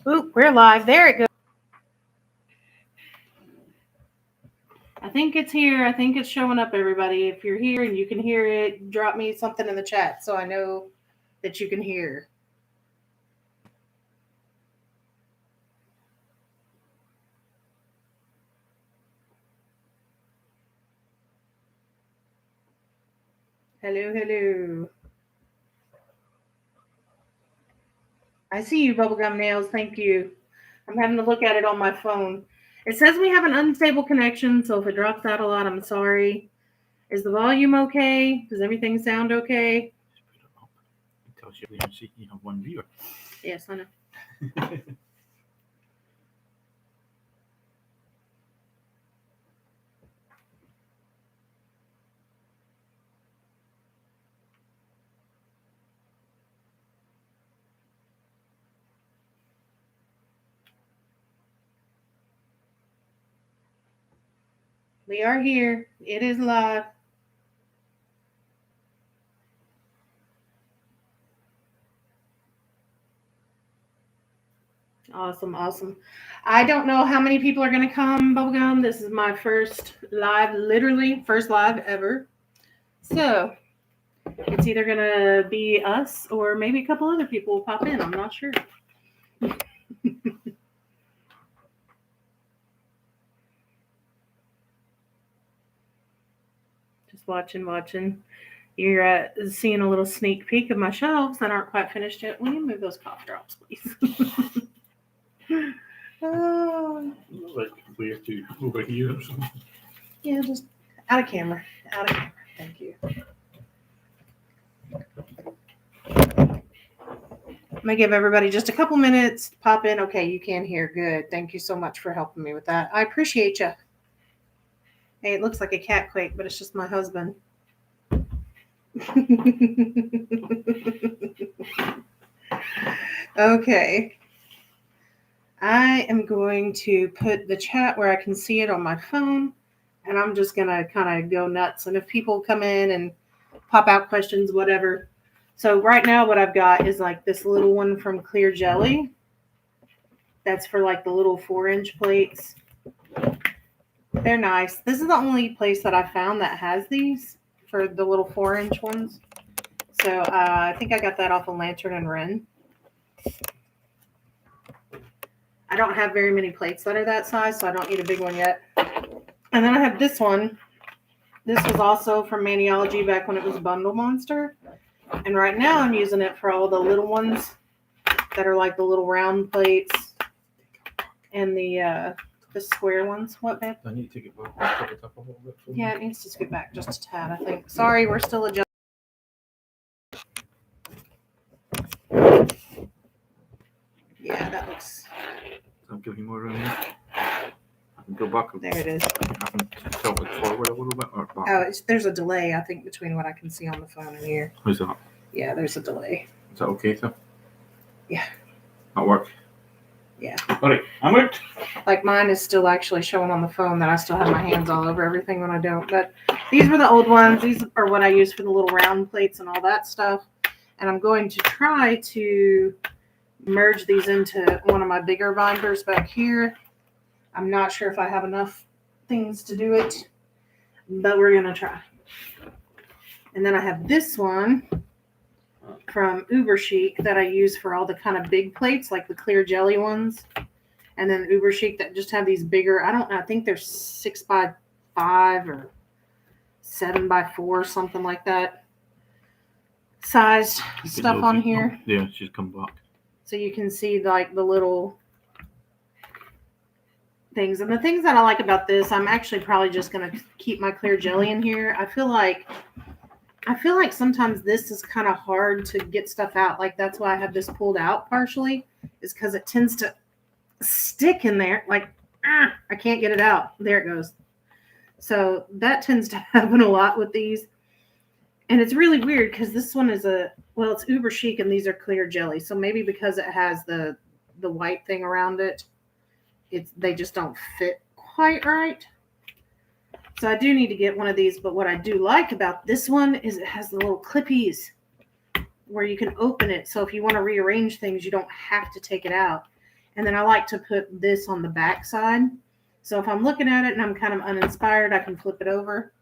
Oop, we're live. There it goes. I think it's here. I think it's showing up, everybody. If you're here and you can hear it, drop me something in the chat so I know that you can hear. Hello, hello. I see you, Bubblegum Nails. Thank you. I'm having to look at it on my phone. It says we have an unstable connection, so if it drops out a lot, I'm sorry. Is the volume okay? Does everything sound okay? It tells you you have one viewer. Yes, I know. We are here. It is live. Awesome, awesome. I don't know how many people are going to come, Bubblegum. This is my first live, literally first live ever. So it's either going to be us or maybe a couple other people will pop in. I'm not sure. Just watching. You're seeing a little sneak peek of my shelves that aren't quite finished yet. Will you move those cough drops, please? Oh. Like where to over here or something? Yeah, just out of camera. Out of camera. Thank you. I'm going to give everybody just a couple minutes to pop in. Okay, you can hear. Good. Thank you so much for helping me with that. I appreciate you. Hey, it looks like a cat quake, but it's just my husband. Okay. I am going to put the chat where I can see it on my phone, and I'm just going to kind of go nuts. And if people come in and pop out questions, whatever. So right now what I've got is like this little one from Clear Jelly. That's for like the little 4-inch plates. They're nice. This is the only place that I found that has these for the little 4-inch ones. So I think I got that off of Lantern and Wren. I don't have very many plates that are that size, so I don't need a big one yet. And then I have this one. This was also from Maniology back when it was Bundle Monster. And right now I'm using it for all the little ones that are like the little round plates and the square ones. What, babe? I need to take it back. Pick it up a little bit. Yeah, it needs to scoot back just a tad, I think. Sorry, we're still adjusting. Yeah, that looks... I'll give you more room here. I can go back. There it is. I can tilt it forward a little bit or back. Oh, there's a delay, I think, between what I can see on the phone and here. Who's that? Yeah, there's a delay. Is that okay, sir? Yeah. That work? Yeah. All right, I'm out. Like mine is still actually showing on the phone that I still have my hands all over everything when I don't. But these were the old ones. These are what I use for the little round plates and all that stuff. And I'm going to try to merge these into one of my bigger binders back here. I'm not sure if I have enough things to do it, but we're going to try. And then I have this one from Uber Chic that I use for all the kind of big plates, like the clear jelly ones. And then Uber Chic that just have these bigger, I think they're 6x5 or 7x4, something like that. Sized stuff on here. Yeah, she's come back. So you can see like the little things. And the things that I like about this, I'm actually probably just going to keep my clear jelly in here. I feel like sometimes this is kind of hard to get stuff out. Like that's why I have this pulled out partially, is because it tends to stick in there. Like I can't get it out. There it goes. So that tends to happen a lot with these. And it's really weird because this one is it's Uber Chic and these are clear jelly. So maybe because it has the white thing around it, they just don't fit quite right. So I do need to get one of these, but what I do like about this one is it has the little clippies where you can open it. So if you want to rearrange things, you don't have to take it out. And then I like to put this on the back side. So if I'm looking at it and I'm kind of uninspired, I can flip it over.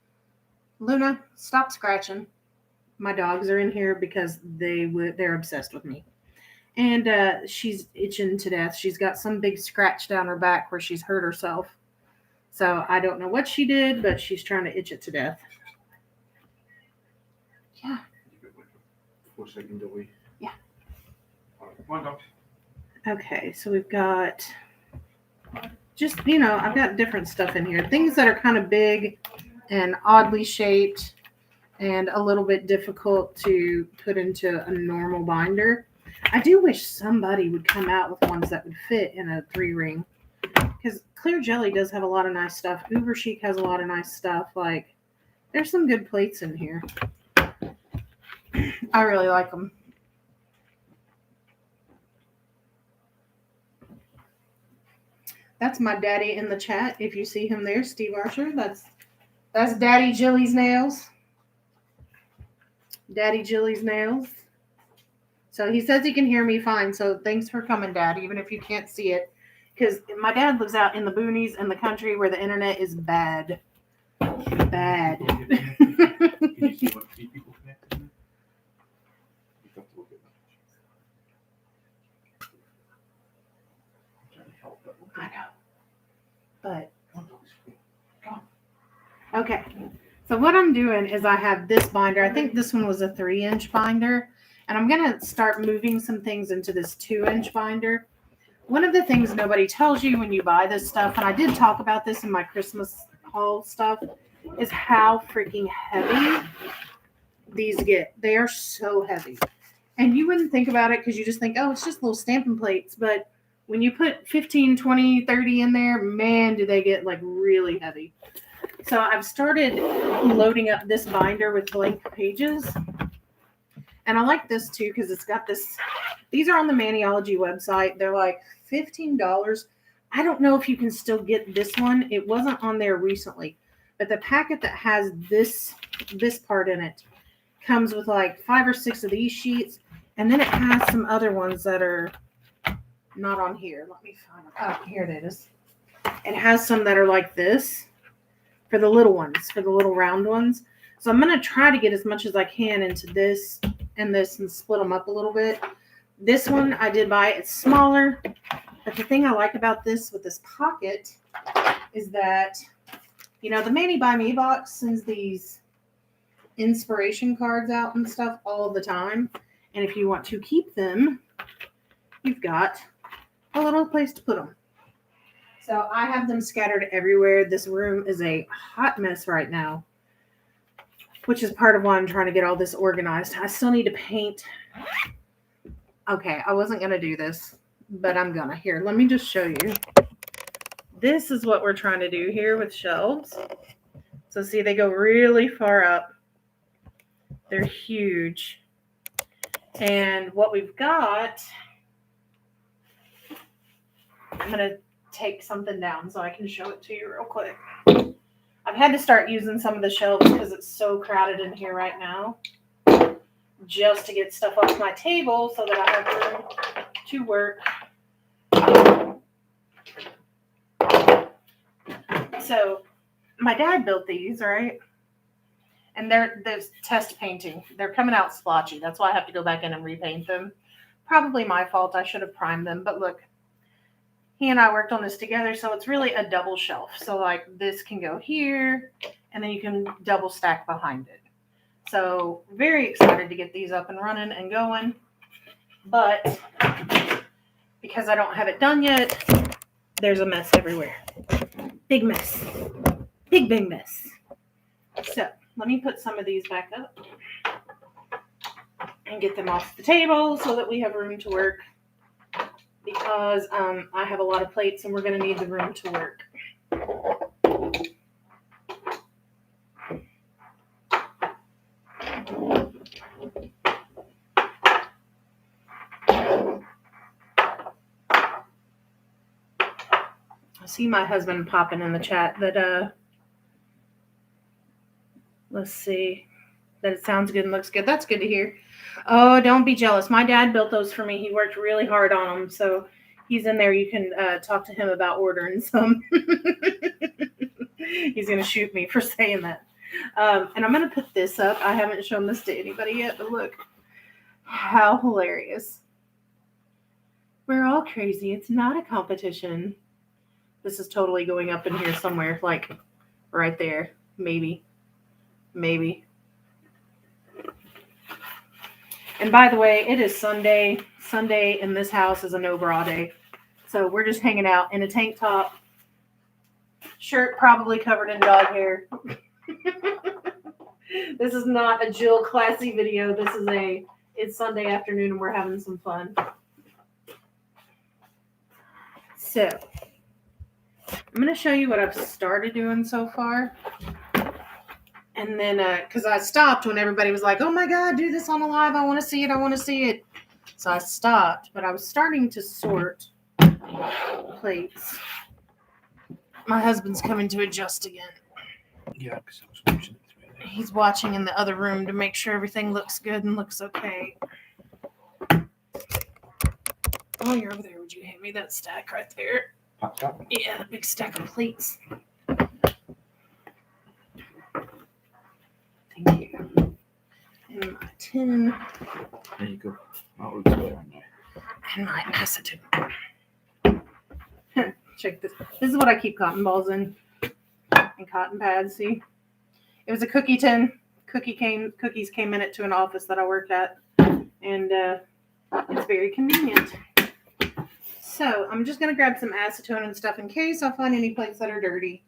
Luna, stop scratching. My dogs are in here because they're obsessed with me. And she's itching to death. She's got some big scratch down her back where she's hurt herself. So I don't know what she did, but she's trying to itch it to death. Yeah. Give it like a 4-second delay. Yeah. All right, come on, dogs. Okay, so we've got just, I've got different stuff in here. Things that are kind of big and oddly shaped and a little bit difficult to put into a normal binder. I do wish somebody would come out with ones that would fit in a 3-ring. Because Clear Jelly does have a lot of nice stuff. Uber Chic has a lot of nice stuff. Like, there's some good plates in here. I really like them. That's my daddy in the chat. If you see him there, Steve Archer. That's Daddy Jilly's nails. Daddy Jilly's nails. So he says he can hear me fine. So thanks for coming, Dad, even if you can't see it. Because my dad lives out in the boonies in the country where the internet is bad. Bad. Can you see what people connected? You have to look at that. I'm trying to help them. I know. But, okay. So what I'm doing is I have this binder. I think this one was a 3-inch binder. And I'm going to start moving some things into this 2-inch binder. One of the things nobody tells you when you buy this stuff, and I did talk about this in my Christmas haul stuff, is how freaking heavy these get. They are so heavy. And you wouldn't think about it because you just think, oh, it's just little stamping plates. But when you put 15, 20, 30 in there, man, do they get like really heavy. So I've started loading up this binder with blank pages. And I like this too because it's got this. These are on the Maniology website. They're like $15. I don't know if you can still get this one. It wasn't on there recently. But the packet that has this part in it comes with like 5 or 6 of these sheets. And then it has some other ones that are not on here. Let me find it. Oh, here it is. It has some that are like this for the little ones, for the little round ones. So I'm going to try to get as much as I can into this and this and split them up a little bit. This one I did buy. It's smaller. But the thing I like about this with this pocket is that, the Mani by Me box sends these inspiration cards out and stuff all the time. And if you want to keep them, you've got a little place to put them. So I have them scattered everywhere. This room is a hot mess right now, which is part of why I'm trying to get all this organized. I still need to paint. Okay, I wasn't going to do this, but I'm going to. Here, let me just show you. This is what we're trying to do here with shelves. So see, they go really far up. They're huge. And what we've got, I'm going to take something down so I can show it to you real quick. I've had to start using some of the shelves because it's so crowded in here right now, just to get stuff off my table so that I have room to work. So my dad built these, right? And there's test painting. They're coming out splotchy. That's why I have to go back in and repaint them. Probably my fault. I should have primed them. But look, he and I worked on this together, so it's really a double shelf. So like this can go here, and then you can double stack behind it. So very excited to get these up and running and going. But because I don't have it done yet, there's a mess everywhere. Big mess. Big mess. So let me put some of these back up and get them off the table so that we have room to work. Because I have a lot of plates and we're going to need the room to work. I see my husband popping in the chat that, let's see, that it sounds good and looks good. That's good to hear. Oh, don't be jealous. My dad built those for me. He worked really hard on them. So He's in there. You can talk to him about ordering some. He's going to shoot me for saying that. And I'm going to put this up. I haven't shown this to anybody yet, but look how hilarious. We're all crazy. It's not a competition. This is totally going up in here somewhere, like right there. Maybe. And by the way, it is Sunday. Sunday in this house is a no bra day. So we're just hanging out in a tank top. Shirt probably covered in dog hair. This is not a Jill classy video. This is it's Sunday afternoon and we're having some fun. So, I'm going to show you what I've started doing so far. And then, because I stopped when everybody was like, oh my God, do this on a live. I want to see it. So I stopped, but I was starting to sort plates. My husband's coming to adjust again. Yeah, because I was watching it through there. He's watching in the other room to make sure everything looks good and looks okay. Oh, you're over there. Would you hand me that stack right there? Popped up. Yeah, the big stack of plates. Thank you. And my tin. There you go. That looks better on there. And my acetone. Check this. This is what I keep cotton balls in. And cotton pads, see? It was a cookie tin. Cookies came in it to an office that I worked at. And it's very convenient. So I'm just going to grab some acetone and stuff in case I find any plates that are dirty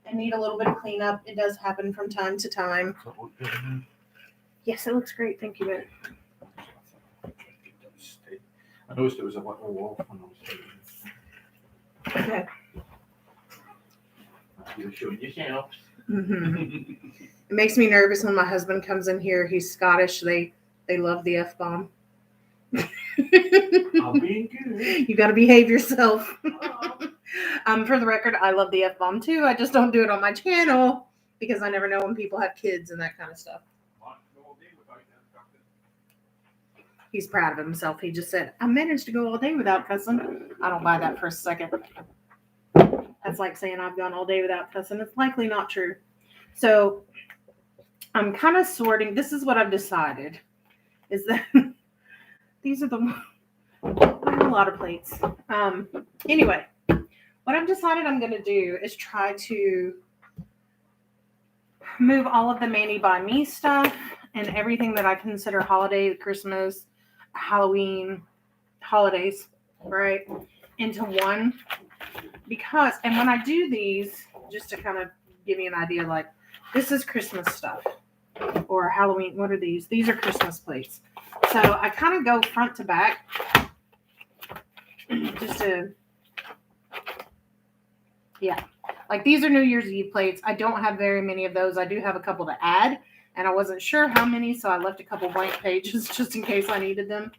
and need a little bit of cleanup. It does happen from time to time. Yes, it looks great. Thank you, Ben. I noticed there was a little wall when I was doing Okay. You're showing yourself. Mm-hmm. It makes me nervous when my husband comes in here. He's Scottish. They love the F-bomb. I'm being good. You got to behave yourself. For the record, I love the F-bomb too. I just don't do it on my channel because I never know when people have kids and that kind of stuff. He's proud of himself. He just said, I managed to go all day without cussing. I don't buy that for a second. That's like saying I've gone all day without cussing. It's likely not true. So I'm kind of sorting. This is what I've decided is that these are a lot of plates. Anyway, what I've decided I'm going to do is try to move all of the Manny by Me stuff and everything that I consider holiday, Christmas, Halloween, holidays, right, into one. Because, and when I do these, just to kind of give you an idea, like, this is Christmas stuff. Or Halloween, what are these? These are Christmas plates. So I kind of go front to back. Just to, yeah. Like, these are New Year's Eve plates. I don't have very many of those. I do have a couple to add. And I wasn't sure how many, so I left a couple blank pages just in case I needed them.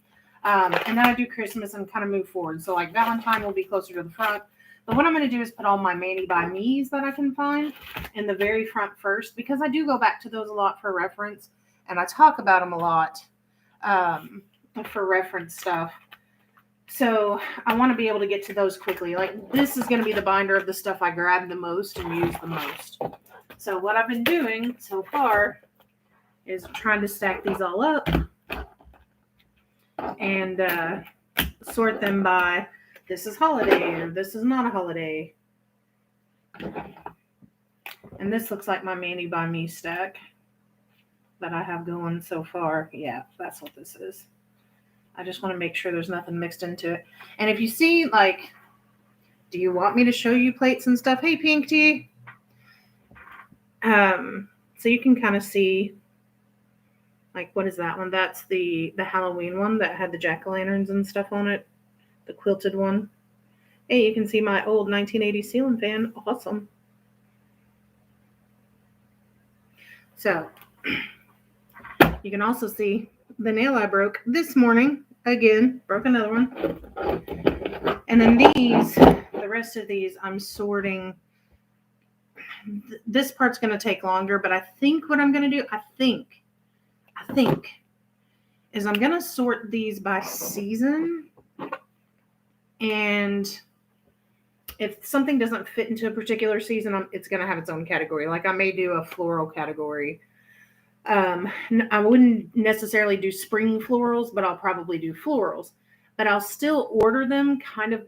And then I do Christmas and kind of move forward. So, like, Valentine will be closer to the front. But what I'm going to do is put all my Manny by Me's that I can find in the very front first, because I do go back to those a lot for reference, and I talk about them a lot for reference stuff. So I want to be able to get to those quickly. Like, this is going to be the binder of the stuff I grab the most and use the most. So what I've been doing so far is trying to stack these all up and sort them by this is holiday or this is not a holiday. And this looks like my Manny by Me stack that I have going so far. Yeah, that's what this is. I just want to make sure there's nothing mixed into it. And if you see, like, do you want me to show you plates and stuff? Hey, Pink Tea. So you can kind of see, like, what is that one? That's the Halloween one that had the jack-o'-lanterns and stuff on it. The quilted one. Hey, you can see my old 1980 ceiling fan. Awesome. So, you can also see the nail I broke this morning. Again, broke another one. And then these, the rest of these, I'm sorting. This part's going to take longer, but I think what I'm going to do, I think, is I'm going to sort these by season. And if something doesn't fit into a particular season, it's going to have its own category. Like I may do a floral category. I wouldn't necessarily do spring florals, but I'll probably do florals. But I'll still order them kind of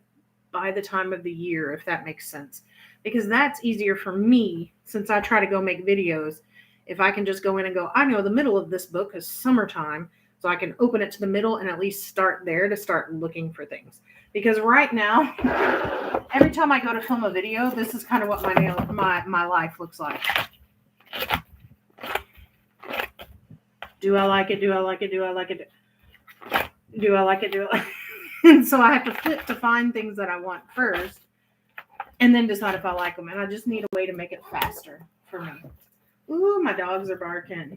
by the time of the year, if that makes sense. Because that's easier for me since I try to go make videos. If I can just go in and go, I know the middle of this book is summertime, so I can open it to the middle and at least start there to start looking for things. Because right now, every time I go to film a video, this is kind of what my life looks like. Do I like it? Do I like it? Do I like it? Do I like it? Do I like it? And so I have to flip to find things that I want first and then decide if I like them. And I just need a way to make it faster for me. Ooh, my dogs are barking.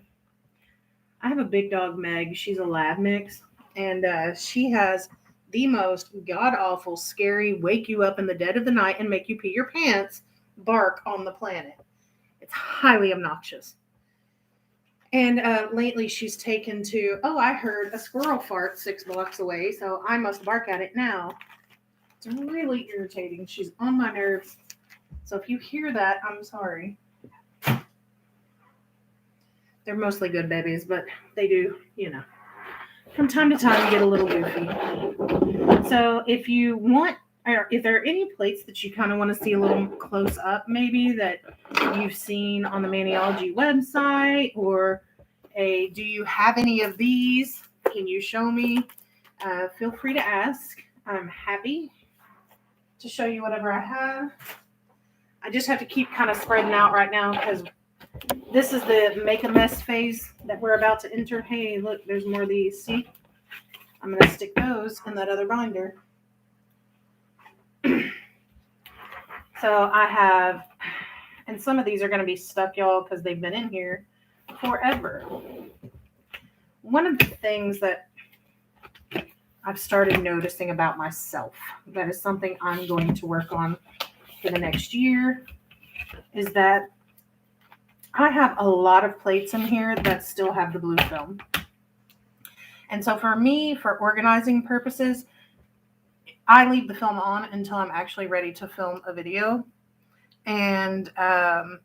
I have a big dog, Meg. She's a lab mix. And she has the most god-awful, scary, wake you up in the dead of the night and make you pee your pants bark on the planet. It's highly obnoxious. And lately she's taken to, oh, I heard a squirrel fart 6 blocks away, so I must bark at it now. It's really irritating. She's on my nerves. So if you hear that, I'm sorry. They're mostly good babies, but they do, from time to time get a little goofy. So if you want, or if there are any plates that you kind of want to see a little close up, maybe that you've seen on the Maniology website, or do you have any of these? Can you show me? Feel free to ask. I'm happy to show you whatever I have. I just have to keep kind of spreading out right now because this is the make a mess phase that we're about to enter. Hey, look, there's more of these. See? I'm going to stick those in that other binder. So I have, and some of these are going to be stuck, y'all, because they've been in here forever. One of the things that I've started noticing about myself, that is something I'm going to work on for the next year, is that I have a lot of plates in here that still have the blue film. And so for me, for organizing purposes, I leave the film on until I'm actually ready to film a video. And the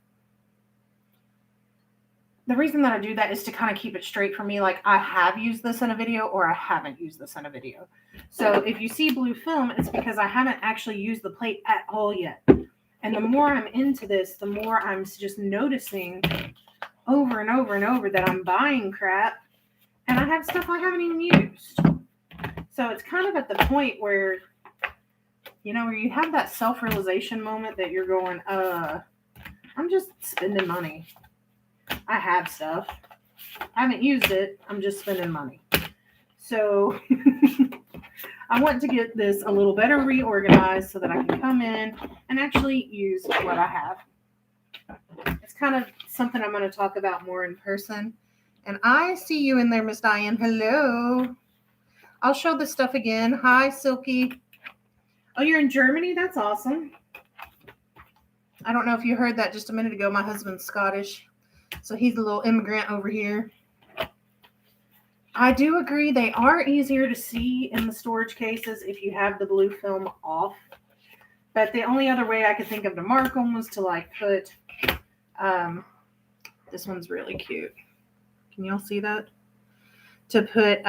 reason that I do that is to kind of keep it straight for me. Like I have used this in a video or I haven't used this in a video. So if you see blue film, it's because I haven't actually used the plate at all yet. And the more I'm into this, the more I'm just noticing over and over and over that I'm buying crap and I have stuff I haven't even used. So it's kind of at the point where, where you have that self-realization moment that you're going, I'm just spending money. I have stuff. I haven't used it. I'm just spending money. So I want to get this a little better reorganized so that I can come in and actually use what I have. It's kind of something I'm going to talk about more in person. And I see you in there, Miss Diane. Hello. I'll show this stuff again. Hi, Silky. Oh, you're in Germany? That's awesome. I don't know if you heard that just a minute ago. My husband's Scottish, so he's a little immigrant over here. I do agree they are easier to see in the storage cases if you have the blue film off. But the only other way I could think of to mark them was to put, this one's really cute. Can y'all see that? To put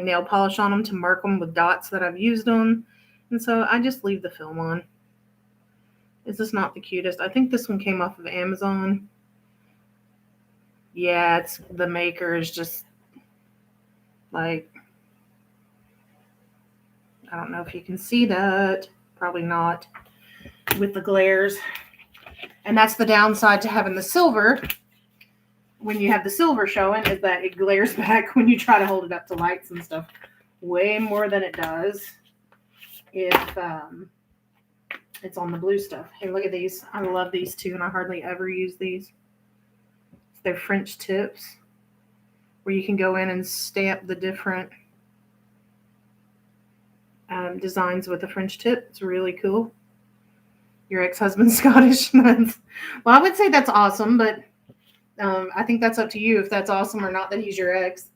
nail polish on them to mark them with dots that I've used them. And so I just leave the film on. Is this not the cutest? I think this one came off of Amazon. Yeah, the maker is just I don't know if you can see that. Probably not with the glares. And that's the downside to having the silver. When you have the silver showing, is that it glares back when you try to hold it up to lights and stuff way more than it does if it's on the blue stuff. Hey, look at these. I love these too, and I hardly ever use these. They're French tips where you can go in and stamp the different designs with a French tip. It's really cool. Your ex-husband's Scottish. Well, I would say that's awesome, but I think that's up to you if that's awesome or not that he's your ex.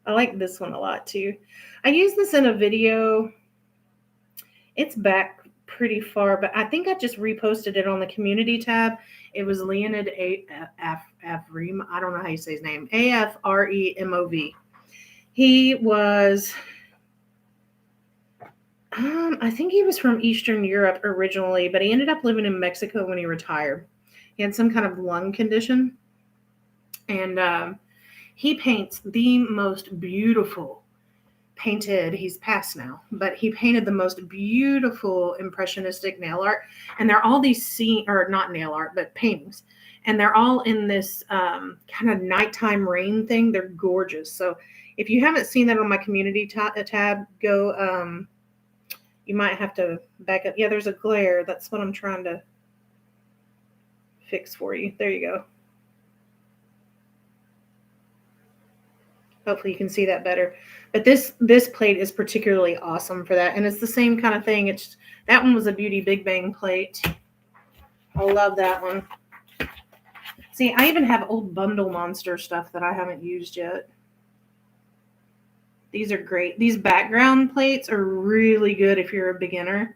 I like this one a lot too. I used this in a video. It's back pretty far, but I think I just reposted it on the community tab. It was Leonid Afremov. I don't know how you say his name. Afremov. He was, I think he was from Eastern Europe originally, but he ended up living in Mexico when he retired. He had some kind of lung condition, and he paints the most beautiful painted. He's passed now, but he painted the most beautiful impressionistic nail art, and they're all these not nail art, but paintings, and they're all in this kind of nighttime rain thing. They're gorgeous. So if you haven't seen that on my community tab, go. You might have to back up. Yeah, there's a glare. That's what I'm trying to fix for you. There you go. Hopefully you can see that better. But this plate is particularly awesome for that. And it's the same kind of thing. That one was a Beauty Big Bang plate. I love that one. See, I even have old Bundle Monster stuff that I haven't used yet. These are great. These background plates are really good if you're a beginner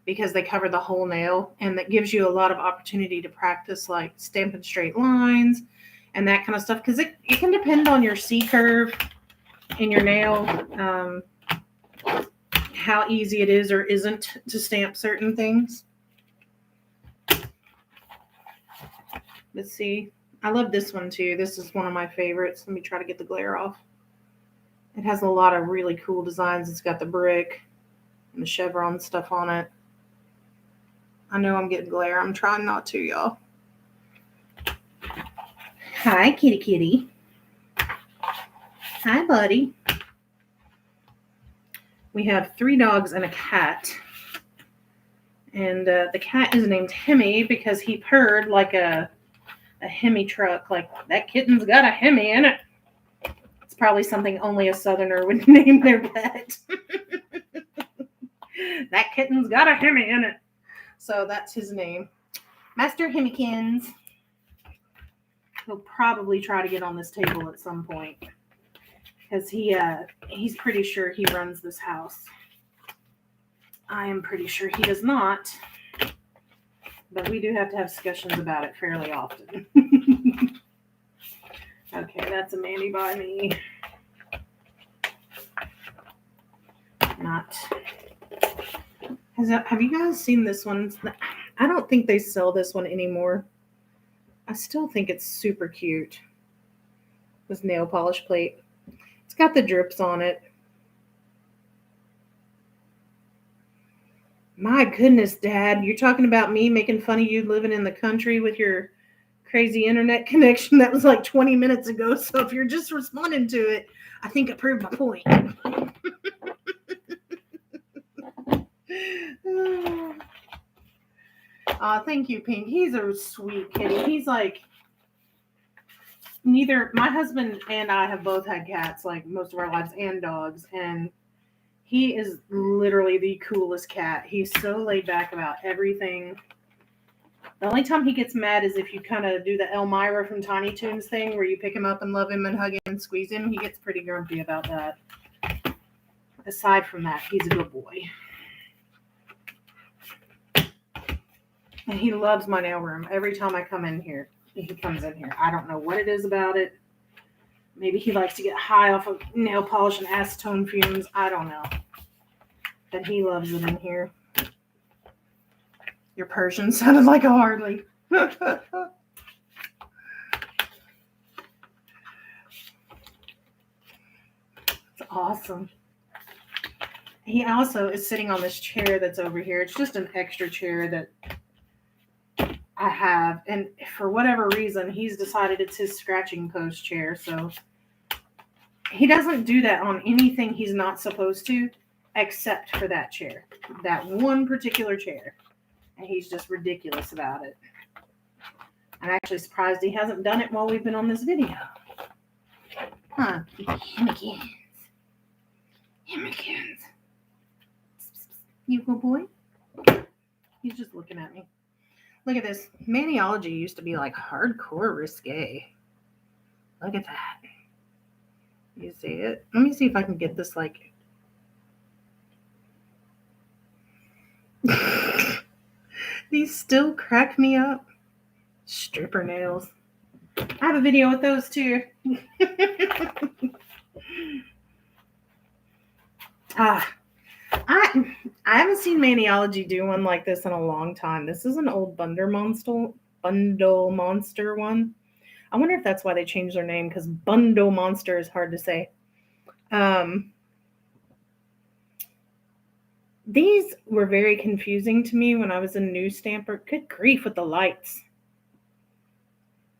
because they cover the whole nail, and that gives you a lot of opportunity to practice like stamping straight lines and that kind of stuff, because it can depend on your C curve in your nail, how easy it is or isn't to stamp certain things. Let's see. I love this one too. This is one of my favorites. Let me try to get the glare off. It has a lot of really cool designs. It's got the brick and the chevron stuff on it. I know I'm getting glare. I'm trying not to, y'all. Hi, kitty kitty. Hi, buddy. We have 3 dogs and a cat. And the cat is named Hemi because he purred like a Hemi truck. Like, that kitten's got a Hemi in it. It's probably something only a Southerner would name their pet. That kitten's got a Hemi in it. So that's his name. Master Hemikins. He'll probably try to get on this table at some point, because he's pretty sure he runs this house. I am pretty sure he does not, but we do have to have discussions about it fairly often. Okay, that's a Mandy by me. Not. Have you guys seen this one? I don't think they sell this one anymore. I still think it's super cute. This nail polish plate. It's got the drips on it. My goodness, Dad, you're talking about me making fun of you living in the country with your crazy internet connection. That was like 20 minutes ago. So if you're just responding to it, I think I proved my point. Thank you, Pink. He's a sweet kitty. He's like, my husband and I have both had cats like most of our lives, and dogs, and he is literally the coolest cat. He's so laid back about everything. The only time he gets mad is if you kind of do the Elmira from Tiny Toons thing where you pick him up and love him and hug him and squeeze him. He gets pretty grumpy about that. Aside from that, he's a good boy. And he loves my nail room. Every time I come in here, he comes in here. I don't know what it is about it. Maybe he likes to get high off of nail polish and acetone fumes. I don't know. But he loves it in here. Your Persian sounded like a Harley. It's awesome. He also is sitting on this chair that's over here. It's just an extra chair that I have, and for whatever reason, he's decided it's his scratching post chair. So he doesn't do that on anything he's not supposed to, except for that chair, that one particular chair. And he's just ridiculous about it. I'm actually surprised he hasn't done it while we've been on this video. Huh? Hemikins. You good boy? He's just looking at me. Look at this. Maniology used to be like hardcore risque. Look at that. You see it? Let me see if I can get this like. These still crack me up. Stripper nails. I have a video with those too. I haven't seen Maniology do one like this in a long time. This is an old Bundle Monster one. I wonder if that's why they changed their name, because Bundle Monster is hard to say. These were very confusing to me when I was a new stamper. Good grief with the lights.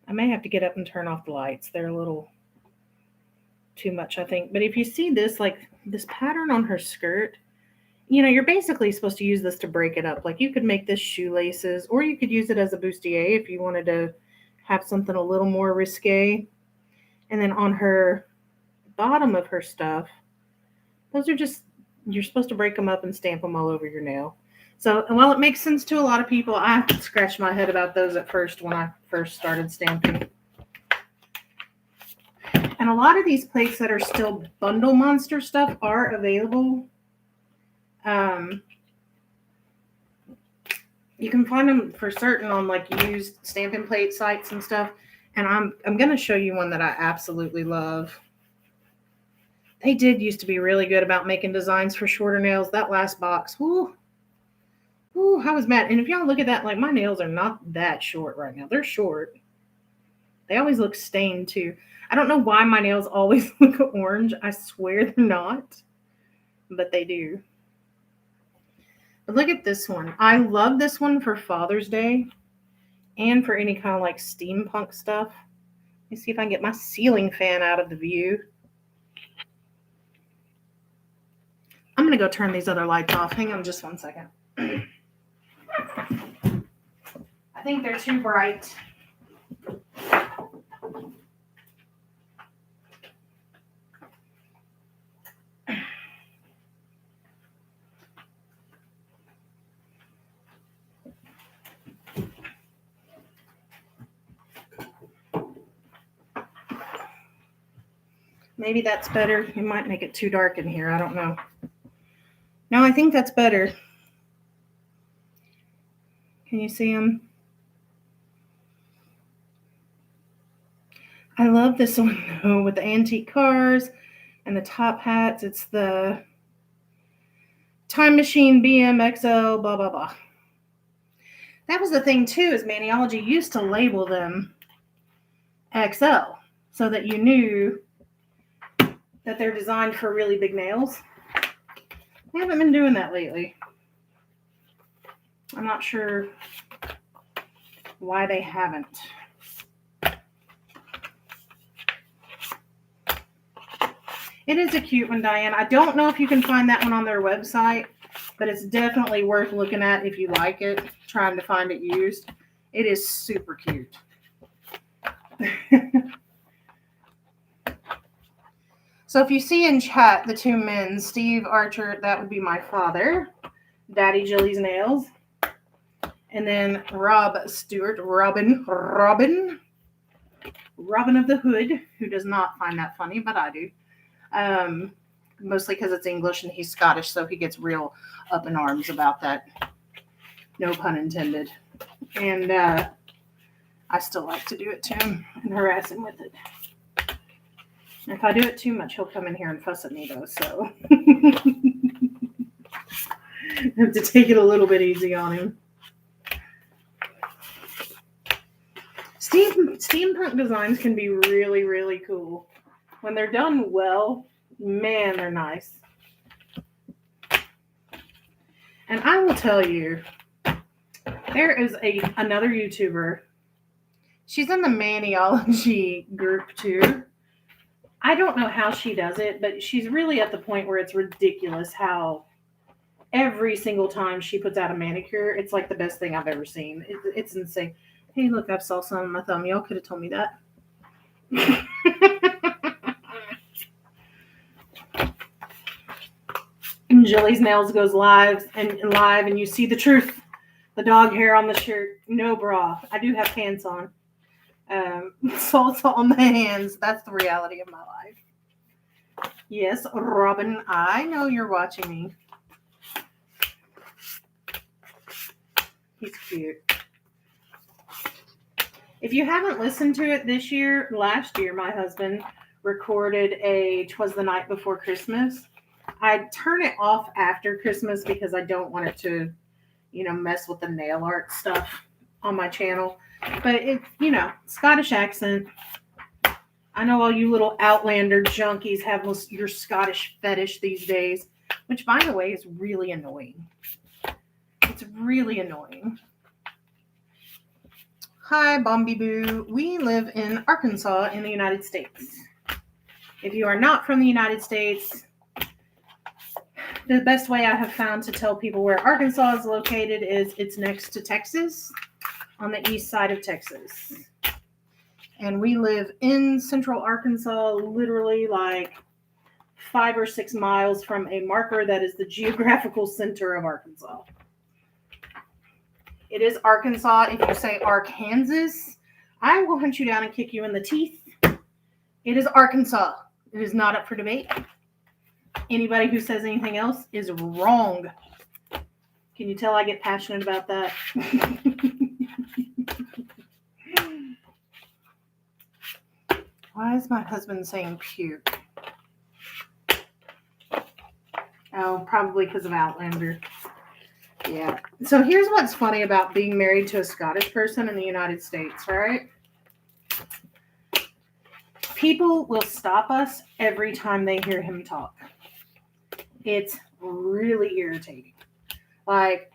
I may have to get up and turn off the lights. They're a little too much, I think. But if you see this, like this pattern on her skirt, you know, you're basically supposed to use this to break it up. Like you could make this shoelaces, or you could use it as a bustier if you wanted to have something a little more risque. And then on her bottom of her stuff, those are just, you're supposed to break them up and stamp them all over your nail. So, while it makes sense to a lot of people, I scratched my head about those at first when I first started stamping. And a lot of these plates that are still Bundle Monster stuff are available. You can find them for certain on like used stamping plate sites and stuff. And I'm going to show you one that I absolutely love. They did used to be really good about making designs for shorter nails. That last box, whoo, I was mad. And if y'all look at that, like my nails are not that short right now. They're short. They always look stained too. I don't know why my nails always look orange. I swear they're not, but they do. But look at this one. I love this one for Father's Day and for any kind of like steampunk stuff. Let me see if I can get my ceiling fan out of the view. I'm going to go turn these other lights off. Hang on just one second. I think they're too bright. Maybe that's better. It might make it too dark in here. I don't know. No, I think that's better. Can you see them? I love this one though, with the antique cars and the top hats. It's the Time Machine BMXL, blah, blah, blah. That was the thing too, is Maniology used to label them XL so that you knew that they're designed for really big nails. They haven't been doing that lately. I'm not sure why they haven't. It is a cute one, Diane. I don't know if you can find that one on their website, but it's definitely worth looking at if you like it, trying to find it used. It is super cute. So if you see in chat the two men, Steve Archer, that would be my father, Daddy Jilly's Nails, and then Rob Stewart, Robin of the Hood, who does not find that funny, but I do. Mostly because it's English and he's Scottish, so he gets real up in arms about that. No pun intended. And I still like to do it to him and harass him with it. If I do it too much, he'll come in here and fuss at me, though, so I have to take it a little bit easy on him. Steampunk designs can be really, really cool. When they're done well, man, they're nice. And I will tell you, there is another YouTuber. She's in the Maniology group, too. I don't know how she does it, but she's really at the point where it's ridiculous how every single time she puts out a manicure, it's like the best thing I've ever seen. It's insane. Hey, look, I've saw some on my thumb. Y'all could have told me that. And Jilly's Nails goes live, and you see the truth. The dog hair on the shirt, no bra. I do have pants on. Salsa on the hands. That's the reality of my life. Yes, Robin, I know you're watching me. He's cute. If you haven't listened to it this year, last year, my husband recorded a 'Twas the Night Before Christmas. I turn it off after Christmas because I don't want it to, mess with the nail art stuff on my channel. But it, Scottish accent. I know all you little Outlander junkies have your Scottish fetish these days, which, by the way, is really annoying. It's really annoying. Hi, Bombi Boo. We live in Arkansas in the United States. If you are not from the United States, the best way I have found to tell people where Arkansas is located is it's next to Texas, on the east side of Texas. And we live in central Arkansas, literally like 5 or 6 miles from a marker that is the geographical center of Arkansas. It is Arkansas. If you say Arkansas, I will hunt you down and kick you in the teeth. It is Arkansas. It is not up for debate. Anybody who says anything else is wrong. Can you tell I get passionate about that? Why is my husband saying puke? Oh, probably because of Outlander. Yeah. So here's what's funny about being married to a Scottish person in the United States, right? People will stop us every time they hear him talk. It's really irritating. Like,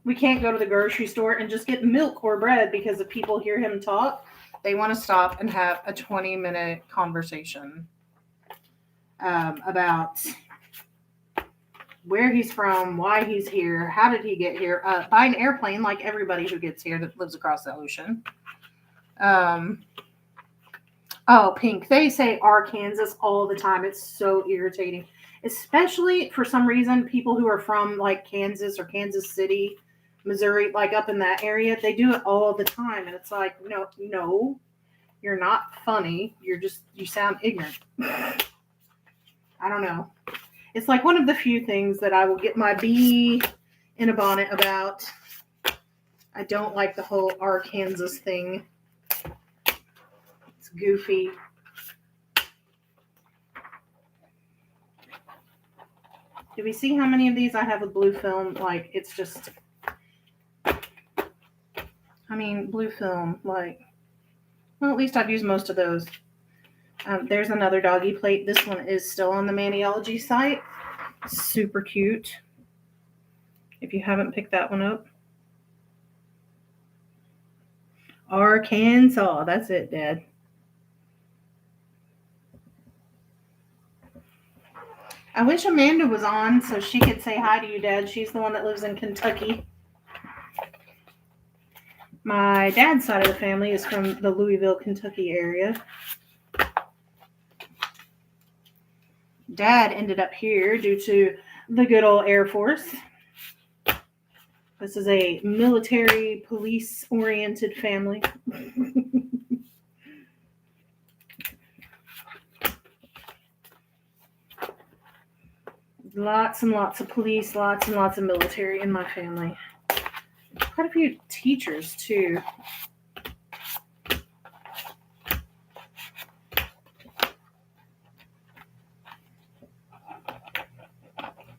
we can't go to the grocery store and just get milk or bread because if people hear him talk, they want to stop and have a 20-minute conversation about where he's from, why he's here, how did he get here, by an airplane like everybody who gets here that lives across the ocean. Oh, Pink, they say Arkansas all the time. It's so irritating. Especially, for some reason, people who are from, like, Kansas or Kansas City, Missouri, like, up in that area, they do it all the time. And it's like, no, you're not funny. You sound ignorant. I don't know. It's like one of the few things that I will get my bee in a bonnet about. I don't like the whole Arkansas thing. It's goofy. Do we see how many of these I have with blue film? Like, it's just, blue film, like, well, at least I've used most of those. There's another doggy plate. This one is still on the Maniology site. Super cute. If you haven't picked that one up. Arkansas. That's it, Dad. I wish Amanda was on so she could say hi to you, Dad. She's the one that lives in Kentucky. My dad's side of the family is from the Louisville, Kentucky area. Dad ended up here due to the good old Air Force. This is a military, police-oriented family. Lots and lots of police, lots and lots of military in my family. Quite a few teachers, too.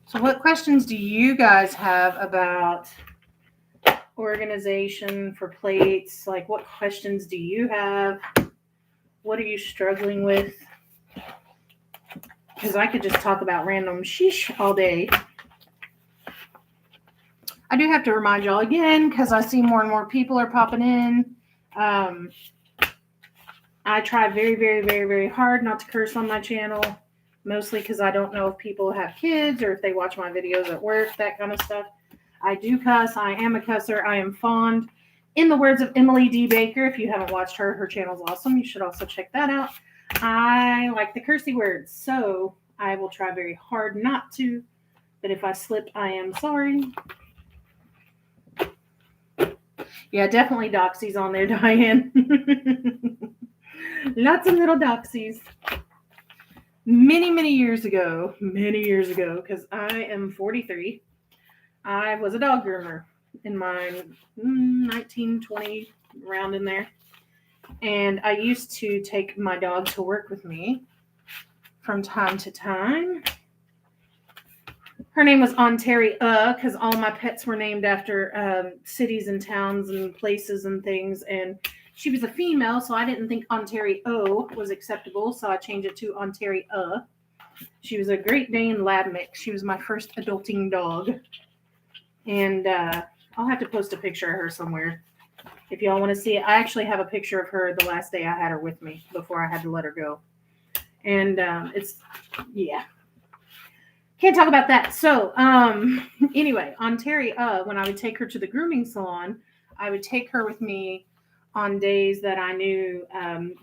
So what questions do you guys have about organization for plates? Like, what questions do you have? What are you struggling with? Because I could just talk about random sheesh all day. I do have to remind y'all again, because I see more and more people are popping in. I try very, very, very, very hard not to curse on my channel. Mostly because I don't know if people have kids or if they watch my videos at work, that kind of stuff. I do cuss. I am a cusser. I am fond. In the words of Emily D. Baker, if you haven't watched her channel's awesome. You should also check that out. I like the cursey words, so I will try very hard not to. But if I slip, I am sorry. Yeah, definitely doxies on there, Diane. Lots of little doxies. many years ago, because I am 43, I was a dog groomer in my 19, 20, around in there. And I used to take my dog to work with me from time to time. Her name was Ontaria, because all my pets were named after cities and towns and places and things. And she was a female, so I didn't think Ontario was acceptable, so I changed it to Ontaria. She was a Great Dane Lab mix. She was my first adulting dog. And I'll have to post a picture of her somewhere if y'all want to see it. I actually have a picture of her the last day I had her with me before I had to let her go. And yeah. Can't talk about that. So, anyway, Ontario, when I would take her to the grooming salon, I would take her with me on days that I knew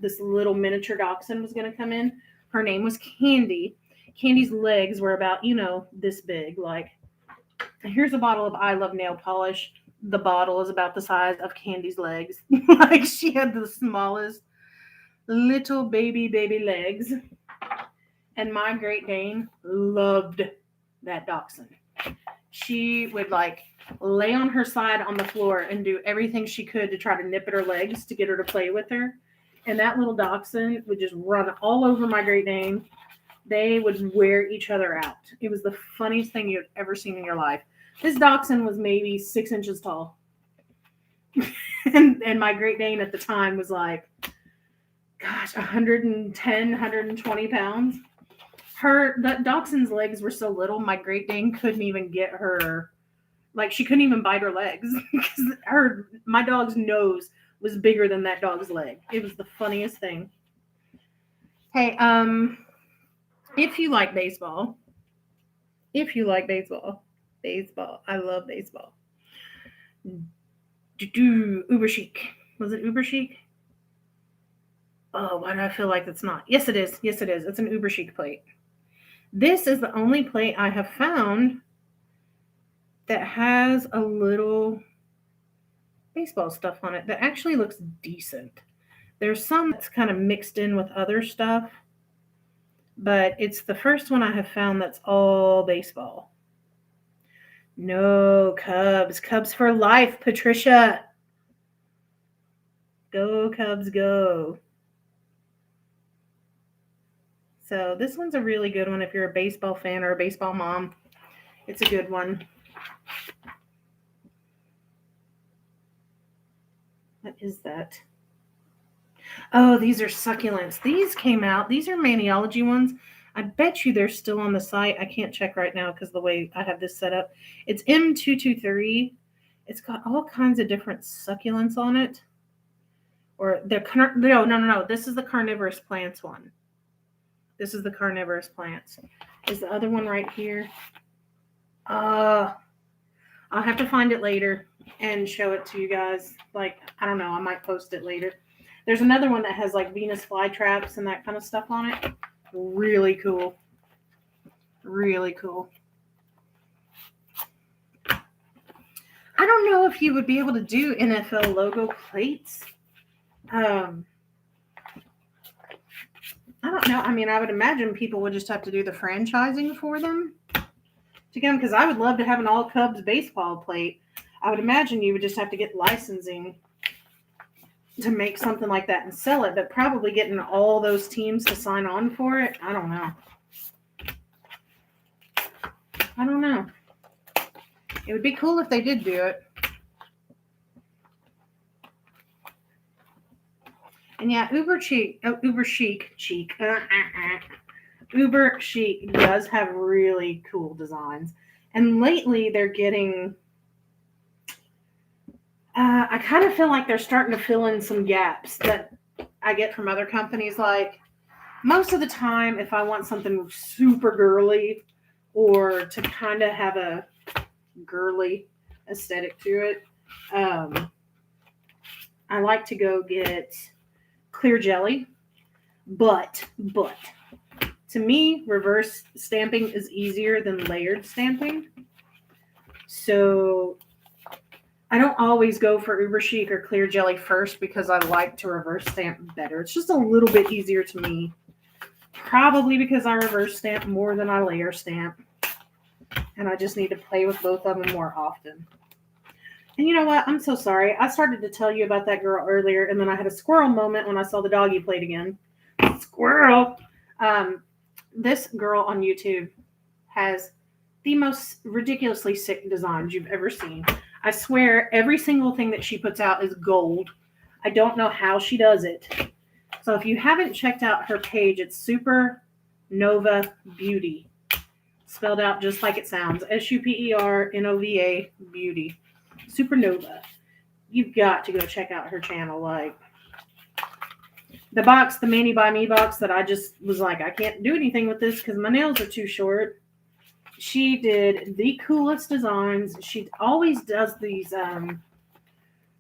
this little miniature dachshund was going to come in. Her name was Candy. Candy's legs were about, this big. Like, here's a bottle of I Love Nail Polish. The bottle is about the size of Candy's legs. Like, she had the smallest little baby legs. And my Great Dane loved that dachshund. She would lay on her side on the floor and do everything she could to try to nip at her legs to get her to play with her. And that little dachshund would just run all over my Great Dane. They would wear each other out. It was the funniest thing you've ever seen in your life. This dachshund was maybe 6 inches tall. and my Great Dane at the time was 110, 120 pounds. The dachshund's legs were so little, my Great Dane couldn't even get her, she couldn't even bite her legs because my dog's nose was bigger than that dog's leg. It was the funniest thing. Hey, if you like baseball, I love baseball. Uber Chic. Was it Uber Chic? Oh, why do I feel like it's not? Yes, it is. It's an Uber Chic plate. This is the only plate I have found that has a little baseball stuff on it that actually looks decent. There's some that's kind of mixed in with other stuff, but it's the first one I have found that's all baseball. No, Cubs. Cubs for life, Patricia. Go, Cubs, go. So this one's a really good one if you're a baseball fan or a baseball mom. It's a good one. What is that? Oh, these are succulents. These came out. These are Maniology ones. I bet you they're still on the site. I can't check right now because the way I have this set up. It's M223. It's got all kinds of different succulents on it. Or no. This is the carnivorous plants one. This is the carnivorous plants. Is the other one right here? I'll have to find it later and show it to you guys. I don't know. I might post it later. There's another one that has Venus flytraps and that kind of stuff on it. Really cool. Really cool. I don't know if you would be able to do NFL logo plates. I don't know. I mean, I would imagine people would just have to do the franchising for them to get them, because I would love to have an all Cubs baseball plate. I would imagine you would just have to get licensing to make something like that and sell it, but probably getting all those teams to sign on for it, I don't know. It would be cool if they did do it. And yeah, Uber Chic does have really cool designs. And lately they're getting, I kind of feel like they're starting to fill in some gaps that I get from other companies. Most of the time, if I want something super girly or to kind of have a girly aesthetic to it, I like to go get clear jelly, but to me, reverse stamping is easier than layered stamping. So I don't always go for Uber Chic or clear jelly first because I like to reverse stamp better. It's just a little bit easier to me Probably because I reverse stamp more than I layer stamp. And I just need to play with both of them more often. And you know what? I'm so sorry. I started to tell you about that girl earlier, and then I had a squirrel moment when I saw the doggy plate again. Squirrel! This girl on YouTube has the most ridiculously sick designs you've ever seen. I swear every single thing that she puts out is gold. I don't know how she does it. So if you haven't checked out her page, it's Super Nova Beauty. Spelled out just like it sounds. SUPERNOVA Beauty. Supernova. You've got to go check out her channel. Like the box, the Mani by Me box that I just was like, I can't do anything with this because my nails are too short. She did the coolest designs. She always does these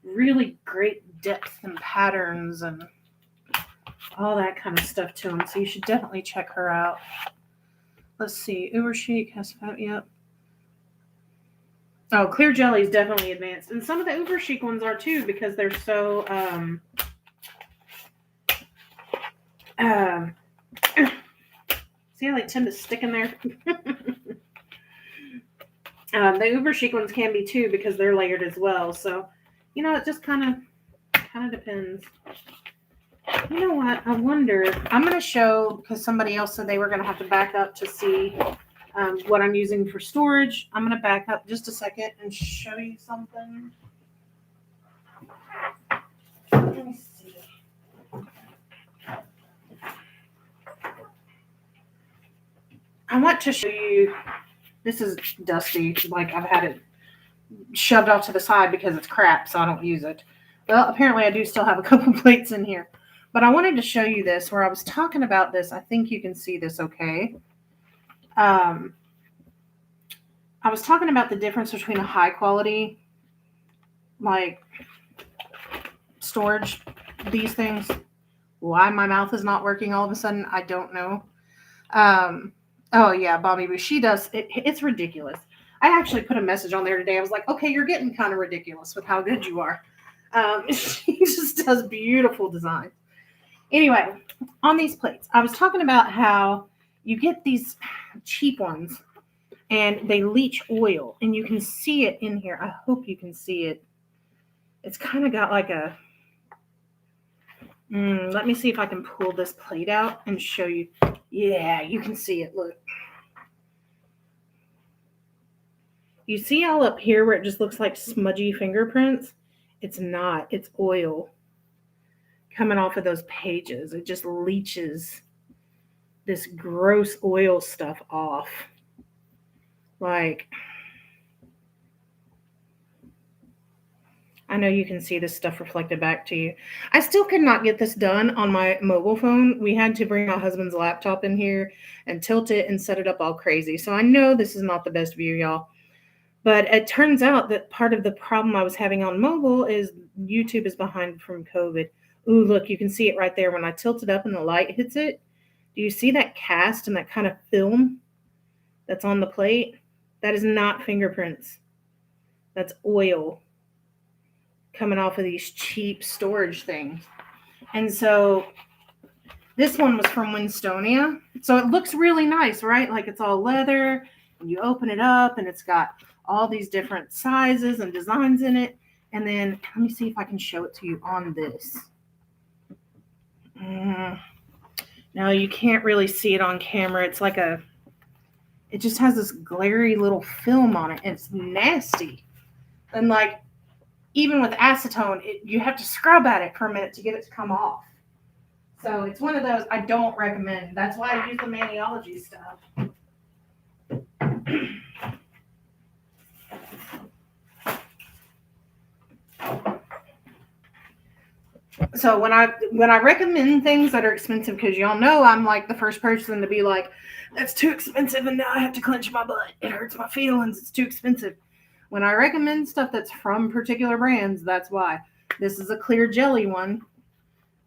really great depth and patterns and all that kind of stuff to them. So you should definitely check her out. Let's see. Uber Chic has found, yep. Oh, Clear Jelly is definitely advanced. And some of the Uber Chic ones are too because they're so see how they tend to stick in there? The Uber Chic ones can be too because they're layered as well. So, you know, it just kind of depends. You know what? I wonder. I'm going to show, because somebody else said they were going to have to back up to see what I'm using for storage. I'm going to back up just a second and show you something. Let me see. I want to show you. This is dusty. Like I've had it shoved off to the side because it's crap, so I don't use it. Well, apparently I do still have a couple plates in here. But I wanted to show you this where I was talking about this. I think you can see this okay. I was talking about the difference between a high quality, like storage, these things. Why my mouth is not working all of a sudden, I don't know. Oh yeah, Bobby Boo, she does. It's ridiculous. I actually put a message on there today. I was like, okay, you're getting kind of ridiculous with how good you are. She just does beautiful designs. Anyway, on these plates, I was talking about how you get these cheap ones and they leach oil and you can see it in here. I hope you can see it. It's kind of got like a, let me see if I can pull this plate out and show you. Yeah, you can see it. Look. You see all up here where it just looks like smudgy fingerprints? It's not. It's oil coming off of those pages. It just leaches this gross oil stuff off. Like, I know you can see this stuff reflected back to you. I still could not get this done on my mobile phone. We had to bring my husband's laptop in here and tilt it and set it up all crazy. So I know this is not the best view, y'all. But it turns out that part of the problem I was having on mobile is YouTube is behind from COVID. Ooh, look, you can see it right there. When I tilt it up and the light hits it, do you see that cast and that kind of film that's on the plate? That is not fingerprints. That's oil coming off of these cheap storage things. And so this one was from Winstonia. So it looks really nice, right? Like it's all leather. And you open it up and it's got all these different sizes and designs in it. And then let me see if I can show it to you on this. No, you can't really see it on camera. It's like it just has this glary little film on it. And it's nasty. And like, even with acetone, you have to scrub at it for a minute to get it to come off. So it's one of those I don't recommend. That's why I use the Maniology stuff. So when I recommend things that are expensive, because y'all know I'm like the first person to be like, that's too expensive and now I have to clench my butt. It hurts my feelings. It's too expensive. When I recommend stuff that's from particular brands, that's why. This is a clear jelly one.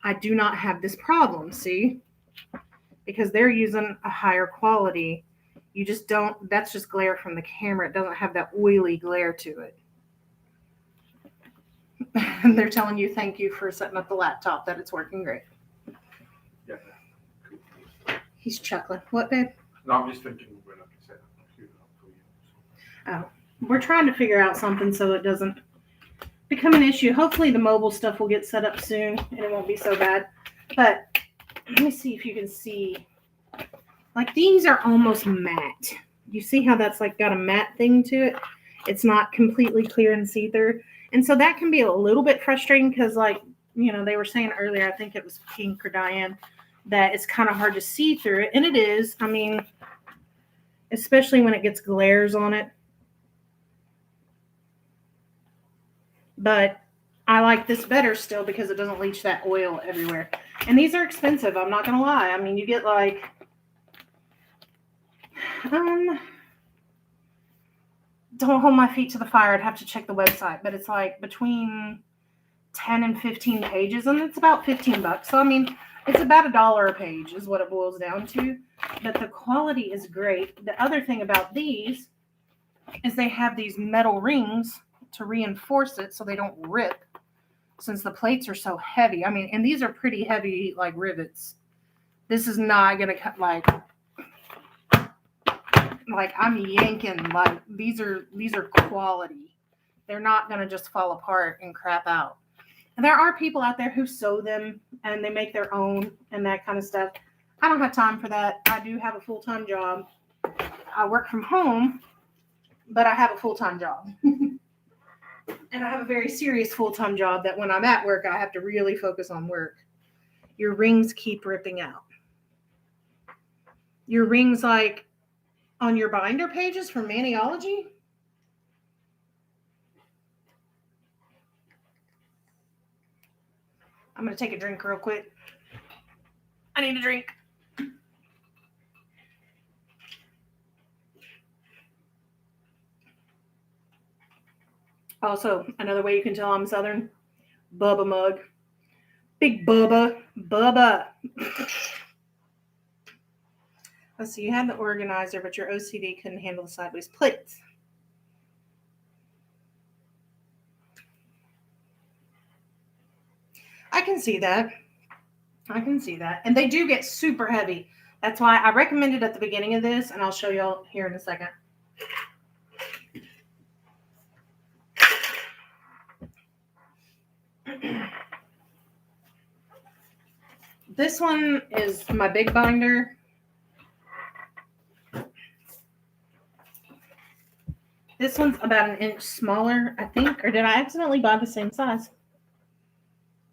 I do not have this problem, see? Because they're using a higher quality. You just don't, that's just glare from the camera. It doesn't have that oily glare to it. And they're telling you thank you for setting up the laptop, that it's working great. He's chuckling. What, babe? No, I'm just thinking when I can set up my computer up for you. So. We're trying to figure out something so it doesn't become an issue. Hopefully the mobile stuff will get set up soon and it won't be so bad. But let me see if you can see. Like these are almost matte. You see how that's like got a matte thing to it? It's not completely clear and see-through. And so that can be a little bit frustrating because like, you know, they were saying earlier, I think it was Pink or Diane, that it's kind of hard to see through it. And it is. I mean, especially when it gets glares on it. But I like this better still because it doesn't leach that oil everywhere. And these are expensive. I'm not going to lie. I mean, you get like, don't hold my feet to the fire. I'd have to check the website, but it's like between 10 and 15 pages and it's about $15. So, I mean, it's about $1 a page is what it boils down to, but the quality is great. The other thing about these is they have these metal rings to reinforce it so they don't rip since the plates are so heavy. I mean, and these are pretty heavy, like rivets. This is not going to cut like I'm yanking, like these are quality. They're not going to just fall apart and crap out. And there are people out there who sew them and they make their own and that kind of stuff. I don't have time for that. I do have a full-time job. I work from home, but I have a full-time job. And I have a very serious full-time job that when I'm at work, I have to really focus on work. Your rings keep ripping out. Your rings like on your binder pages for Maniology. I'm going to take a drink real quick. I need a drink. Also, another way you can tell I'm Southern, Bubba mug. Big Bubba. Bubba. Let's see, you had the organizer, but your OCD couldn't handle the sideways plates. I can see that. And they do get super heavy. That's why I recommended at the beginning of this, and I'll show y'all here in a second. This one is my big binder. This one's about 1 inch smaller, I think. Or did I accidentally buy the same size?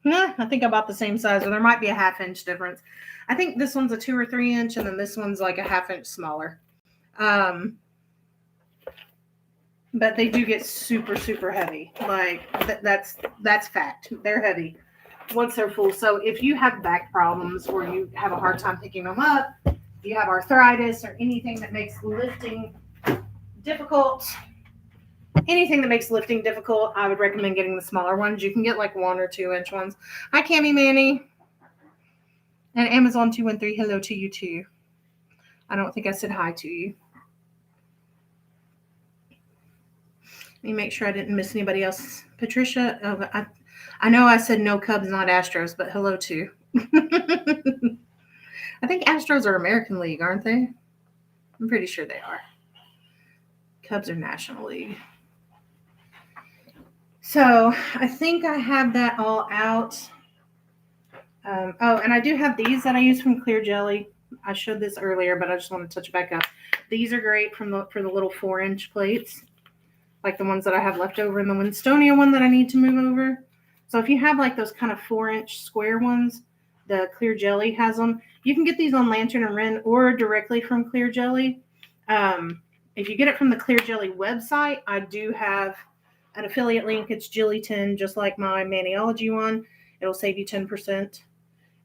Nah, I think I bought the same size, or there might be a 1/2 inch difference. I think this one's a 2 or 3 inch, and then this one's like a 1/2 inch smaller. But they do get super, super heavy. Like that's fact. They're heavy once they're full. So if you have back problems or you have a hard time picking them up, if you have arthritis or anything that makes lifting difficult, I would recommend getting the smaller ones. You can get like 1 or 2 inch ones. Hi, Cammy Manny. And Amazon 213, hello to you too. I don't think I said hi to you. Let me make sure I didn't miss anybody else. Patricia, I know I said no Cubs, not Astros, but hello too. I think Astros are American League, aren't they? I'm pretty sure they are. Cubs are National League. So I think I have that all out. And I do have these that I use from Clear Jelly. I showed this earlier, but I just want to touch it back up. These are great for the little 4-inch plates, like the ones that I have left over and the Winstonia one that I need to move over. So if you have like those kind of 4-inch square ones, the Clear Jelly has them. You can get these on Lantern and Wren or directly from Clear Jelly. If you get it from the Clear Jelly website, I do have an affiliate link. It's Jilly10, just like my Maniology one. It'll save you 10%.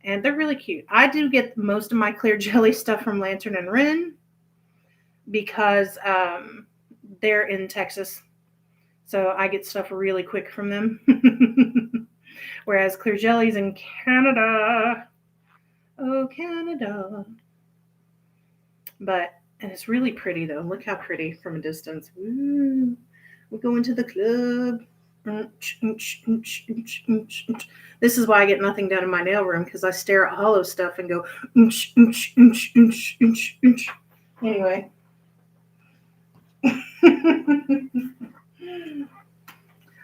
And they're really cute. I do get most of my Clear Jelly stuff from Lantern and Wren because they're in Texas. So I get stuff really quick from them. Whereas Clear Jelly's in Canada. Oh, Canada. But, and it's really pretty though. Look how pretty from a distance. Ooh, we're going to the club. This is why I get nothing done in my nail room, because I stare at hollow stuff and go. Anyway.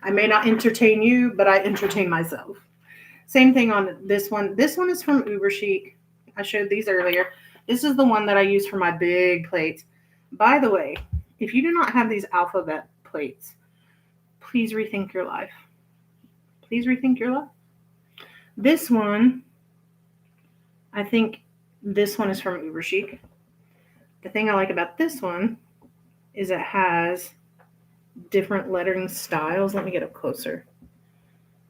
I may not entertain you, but I entertain myself. Same thing on this one. This one is from Uber Chic. I showed these earlier. This is the one that I use for my big plates. By the way, if you do not have these alphabet plates, please rethink your life. Please rethink your life. This one, I think this one is from Uber Chic. The thing I like about this one is it has different lettering styles. Let me get up closer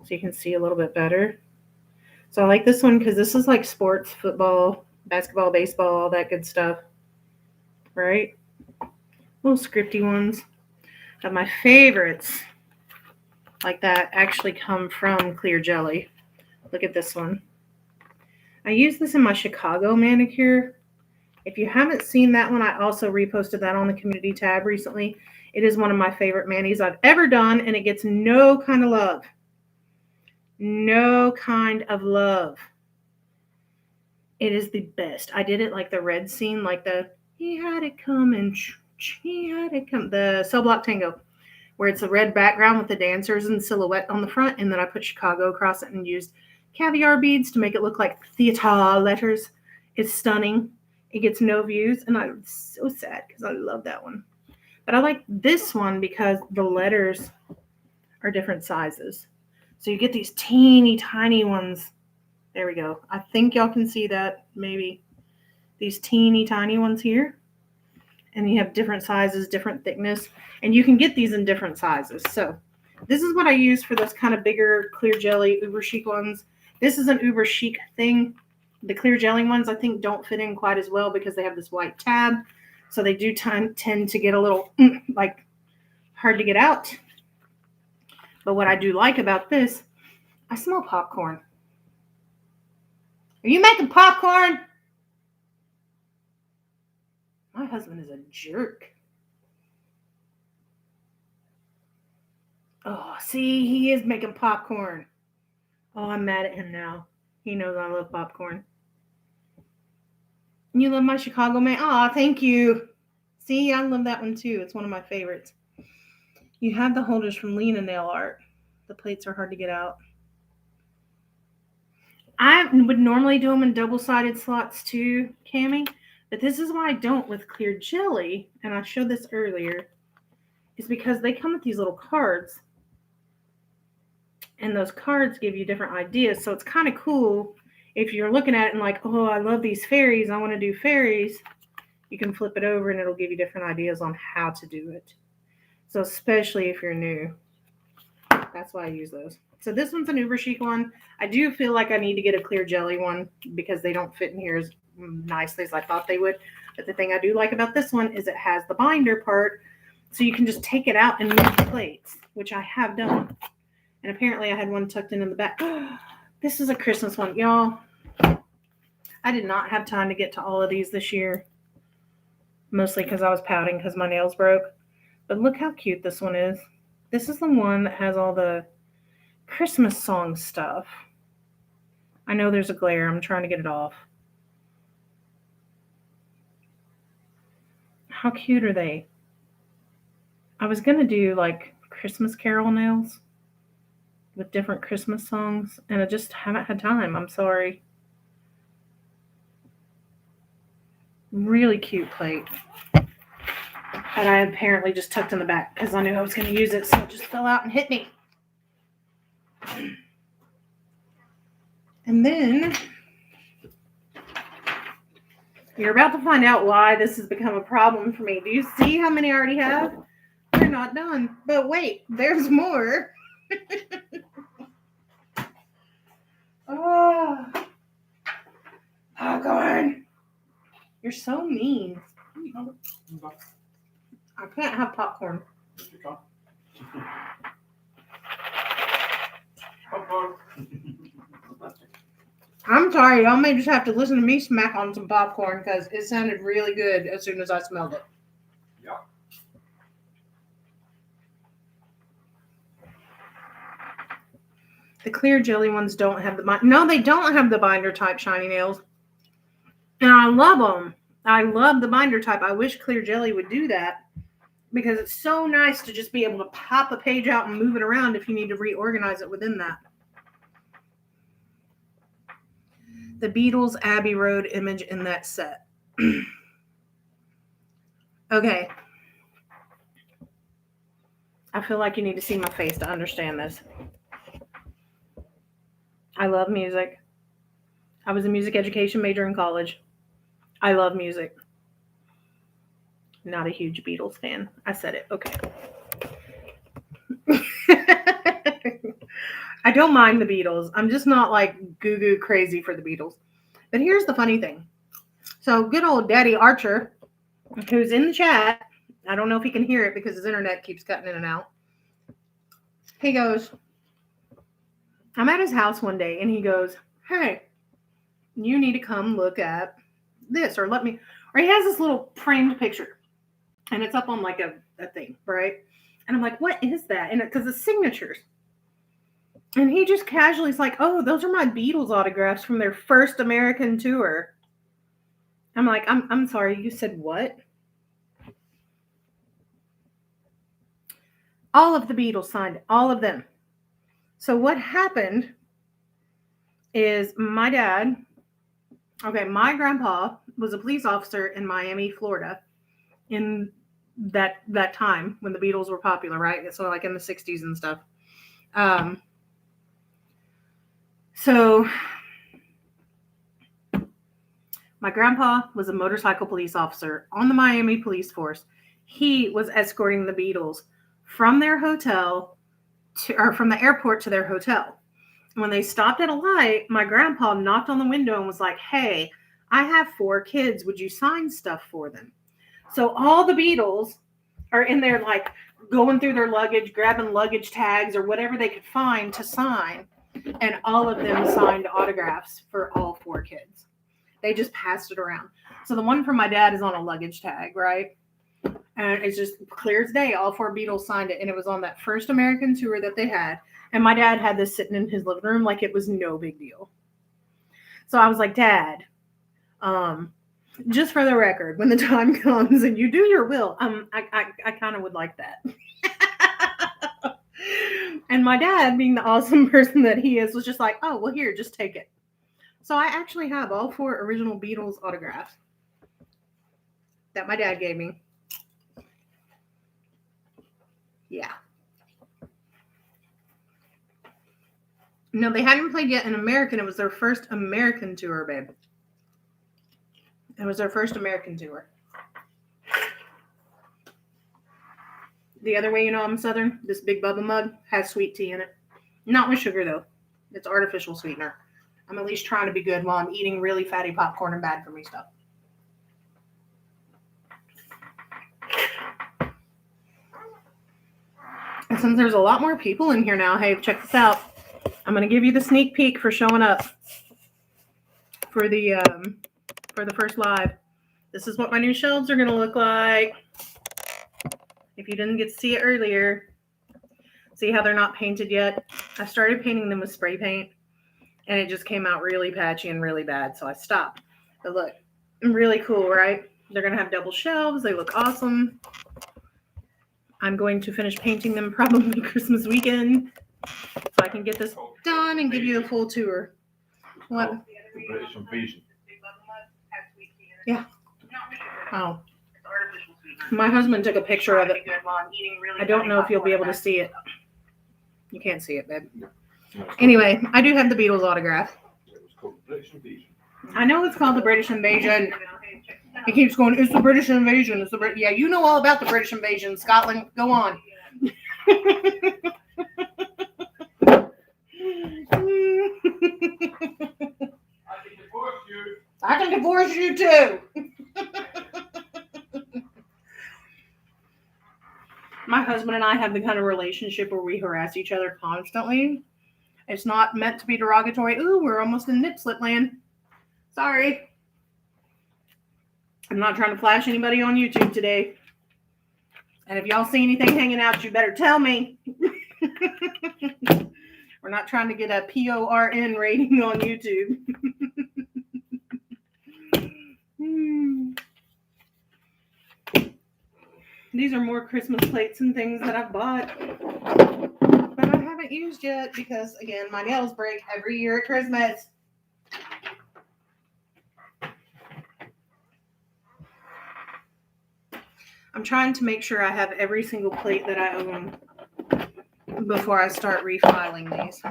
so you can see a little bit better. So I like this one because this is like sports, football, basketball, baseball, all that good stuff, right? Little scripty ones. But my favorites like that actually come from Clear Jelly. Look at this one. I use this in my Chicago manicure. If you haven't seen that one, I also reposted that on the community tab recently. It is one of my favorite manis I've ever done, and it gets no kind of love. No kind of love. It is the best. I did it like the red scene, like the he had it coming, he had it come, the Cell Block Tango, where it's a red background with the dancers and silhouette on the front, and then I put Chicago across it and used caviar beads to make it look like theater letters. It's stunning. It gets no views, and I'm so sad because I love that one. But I like this one because the letters are different sizes. So you get these teeny tiny ones. There we go. I think y'all can see that, maybe. These teeny tiny ones here. And you have different sizes, different thickness. And you can get these in different sizes. So this is what I use for those kind of bigger Clear Jelly Uber Chic ones. This is an Uber Chic thing. The Clear Jelly ones, I think, don't fit in quite as well because they have this white tab. So they do tend to get a little, like, hard to get out. But what I do like about this, I smell popcorn. Are you making popcorn? My husband is a jerk. Oh, see, he is making popcorn. Oh, I'm mad at him now. He knows I love popcorn. You love my Chicago man? Oh, thank you. See, I love that one too. It's one of my favorites. You have the holders from Lena Nail Art. The plates are hard to get out. I would normally do them in double-sided slots too, Cami, but this is why I don't with Clear Jelly, and I showed this earlier, is because they come with these little cards, and those cards give you different ideas, so it's kind of cool if you're looking at it and like, oh, I love these fairies, I want to do fairies, you can flip it over and it'll give you different ideas on how to do it. So especially if you're new, that's why I use those. So this one's an Uber Chic one. I do feel like I need to get a Clear Jelly one because they don't fit in here as nicely as I thought they would. But the thing I do like about this one is it has the binder part, so you can just take it out and move the plates, which I have done. And apparently I had one tucked in the back. This is a Christmas one, y'all. I did not have time to get to all of these this year, mostly because I was pouting because my nails broke. But look how cute this one is. This is the one that has all the Christmas song stuff. I know there's a glare. I'm trying to get it off. How cute are they? I was going to do like Christmas Carol nails with different Christmas songs, and I just haven't had time. I'm sorry. Really cute plate. And I apparently just tucked in the back because I knew I was going to use it, so it just fell out and hit me. And then you're about to find out why this has become a problem for me. Do you see how many I already have? We're not done. But wait, there's more. Oh, popcorn. You're so mean. I can't have popcorn. I'm sorry, y'all may just have to listen to me smack on some popcorn because it sounded really good as soon as I smelled it. Yeah. The clear jelly ones don't have the no, they don't have the binder type shiny nails. And I love them. I love the binder type. I wish clear jelly would do that because it's so nice to just be able to pop a page out and move it around if you need to reorganize it within that. The Beatles Abbey Road image in that set. Okay. I feel like you need to see my face to understand this. I love music. I was a music education major in college. I love music. Not a huge Beatles fan. I said it. Okay. I don't mind the Beatles. I'm just not like goo-goo crazy for the Beatles. But here's the funny thing. So good old Daddy Archer, who's in the chat, I don't know if he can hear it because his internet keeps cutting in and out. He goes, I'm at his house one day and he goes, hey, you need to come look at this or he has this little framed picture and it's up on like a thing, right? And I'm like, what is that? And because it's signatures. And he just casually is like, oh, those are my Beatles autographs from their first American tour. I'm like, I'm sorry, you said what? All of the Beatles signed, all of them. So what happened is my grandpa was a police officer in Miami, Florida in that time when the Beatles were popular, right? So like in the 60s and stuff. So my grandpa was a motorcycle police officer on the Miami police force. He was escorting the Beatles from their hotel from the airport to their hotel. When they stopped at a light, my grandpa knocked on the window and was like, hey, I have 4 kids. Would you sign stuff for them? So all the Beatles are in there like going through their luggage, grabbing luggage tags or whatever they could find to sign. And all of them signed autographs for all 4 kids. They just passed it around. So the one for my dad is on a luggage tag, right? And it's just clear as day. All 4 Beatles signed it. And it was on that first American tour that they had. And my dad had this sitting in his living room like it was no big deal. So I was like, Dad, just for the record, when the time comes and you do your will, I kind of would like that. And my dad, being the awesome person that he is, was just like, oh, well, here, just take it. So I actually have all 4 original Beatles autographs that my dad gave me. Yeah. No, they hadn't played yet in American. It was their first American tour, babe. It was their first American tour. The other way you know I'm Southern, this big Bubba mug has sweet tea in it. Not with sugar, though. It's artificial sweetener. I'm at least trying to be good while I'm eating really fatty popcorn and bad for me stuff. And since there's a lot more people in here now, hey, check this out. I'm going to give you the sneak peek for showing up for the first live. This is what my new shelves are going to look like. If you didn't get to see it earlier, see how they're not painted yet? I started painting them with spray paint, and it just came out really patchy and really bad, so I stopped. But look, really cool, right? They're going to have double shelves. They look awesome. I'm going to finish painting them probably Christmas weekend so I can get this done and give you the full tour. What? The British Invasion. Yeah. Oh. My husband took a picture of it. I don't know if you'll be able to see it. You can't see it, babe. Anyway, I do have the Beatles autograph. It was called the British Invasion. I know it's called the British Invasion. He keeps going, it's the British Invasion. It's the yeah, you know all about the British Invasion, Scotland. Go on. I can divorce you too. My husband and I have the kind of relationship where we harass each other constantly. It's not meant to be derogatory. Ooh, we're almost in nip slip land. Sorry. I'm not trying to flash anybody on YouTube today. And if y'all see anything hanging out, you better tell me. We're not trying to get a PORN rating on YouTube. These are more Christmas plates and things that I've bought, but I haven't used yet because, again, my nails break every year at Christmas. I'm trying to make sure I have every single plate that I own before I start refiling these.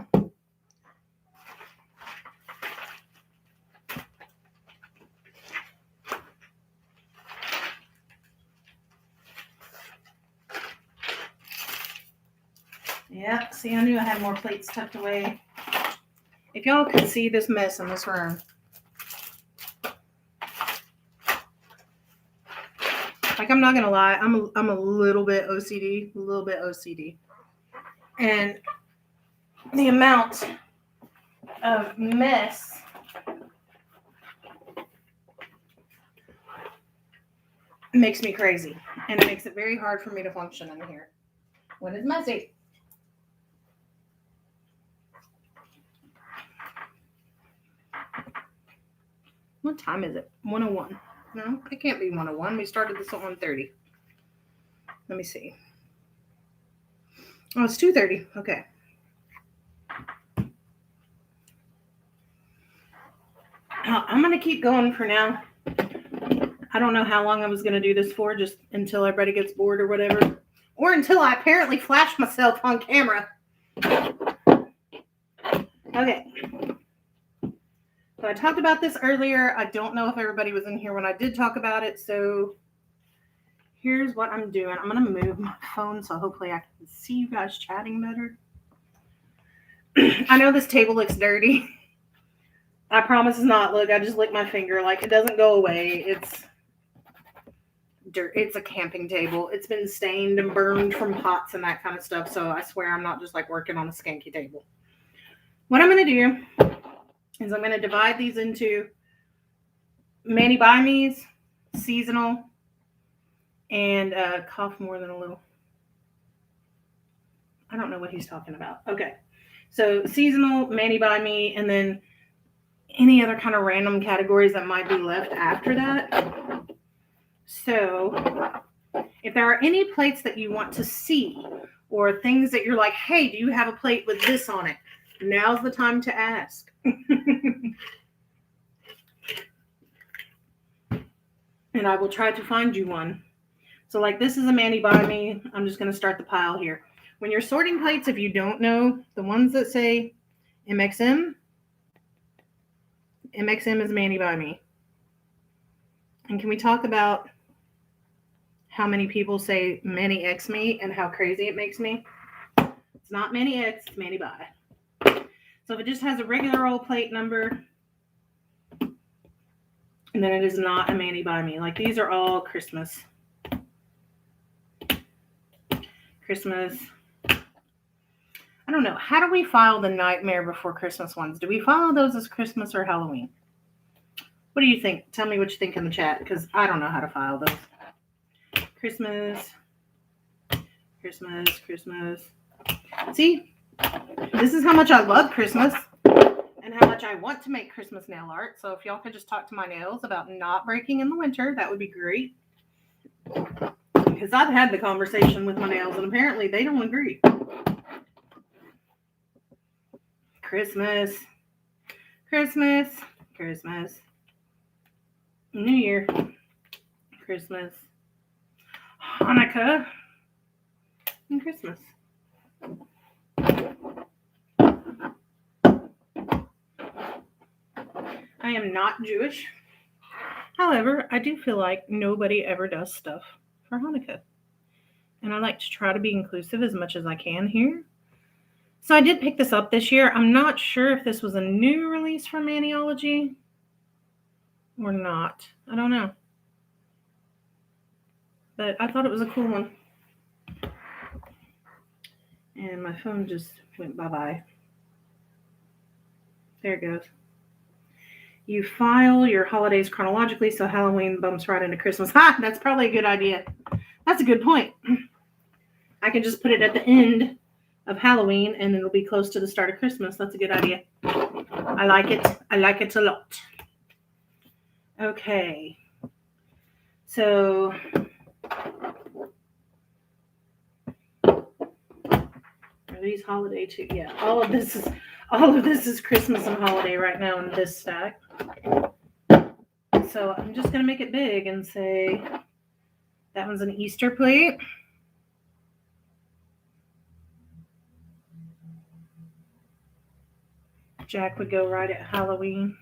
Yeah, see, I knew I had more plates tucked away. If y'all could see this mess in this room. Like, I'm not going to lie, I'm a little bit OCD. And the amount of mess makes me crazy. And it makes it very hard for me to function in here when it's messy. What time is it? 1:01. No, it can't be 1:01. We started this at 1:30. Let me see. Oh, it's 2:30. Okay. I'm going to keep going for now. I don't know how long I was going to do this for, just until everybody gets bored or whatever. Or until I apparently flash myself on camera. Okay. So I talked about this earlier. I don't know if everybody was in here when I did talk about it. So here's what I'm doing. I'm going to move my phone so hopefully I can see you guys chatting better. I know this table looks dirty. I promise it's not. Look, I just licked my finger. Like, it doesn't go away. It's dirt. It's a camping table. It's been stained and burned from pots and that kind of stuff. So I swear I'm not just like working on a skanky table. What I'm going to do is I'm going to divide these into Mani by Me's, seasonal, and cough more than a little. I don't know what he's talking about. Okay. So seasonal, Mani by Me, and then any other kind of random categories that might be left after that. So if there are any plates that you want to see or things that you're like, hey, do you have a plate with this on it? Now's the time to ask. And I will try to find you one. So like this is a Mani by Me. I'm just going to start the pile here. When you're sorting plates, if you don't know, the ones that say MXM is Mani by Me. And can we talk about how many people say Mani X Me and how crazy it makes me? It's not Mani X, it's Mani by. So if it just has a regular old plate number, and then it is not a Mani by Me. Like these are all Christmas. I don't know. How do we file the Nightmare Before Christmas ones? Do we file those as Christmas or Halloween? What do you think? Tell me what you think in the chat, because I don't know how to file those. Christmas. See? This is how much I love Christmas and how much I want to make Christmas nail art. So if y'all could just talk to my nails about not breaking in the winter, that would be great. Because I've had the conversation with my nails and apparently they don't agree. Christmas. New Year. Christmas. Hanukkah. And Christmas. I am not Jewish. However, I do feel like nobody ever does stuff for Hanukkah. And I like to try to be inclusive as much as I can here. So I did pick this up this year. I'm not sure if this was a new release from Maniology or not. I don't know. But I thought it was a cool one. And my phone just went bye-bye. There it goes. You file your holidays chronologically, so Halloween bumps right into Christmas. Ha! That's probably a good idea. That's a good point. I can just put it at the end of Halloween, and it'll be close to the start of Christmas. That's a good idea. I like it. I like it a lot. Okay. So are these holiday too? Yeah. All of this is Christmas and holiday right now in this stack. So I'm just gonna make it big and say that one's an Easter plate. Jack would go right at Halloween.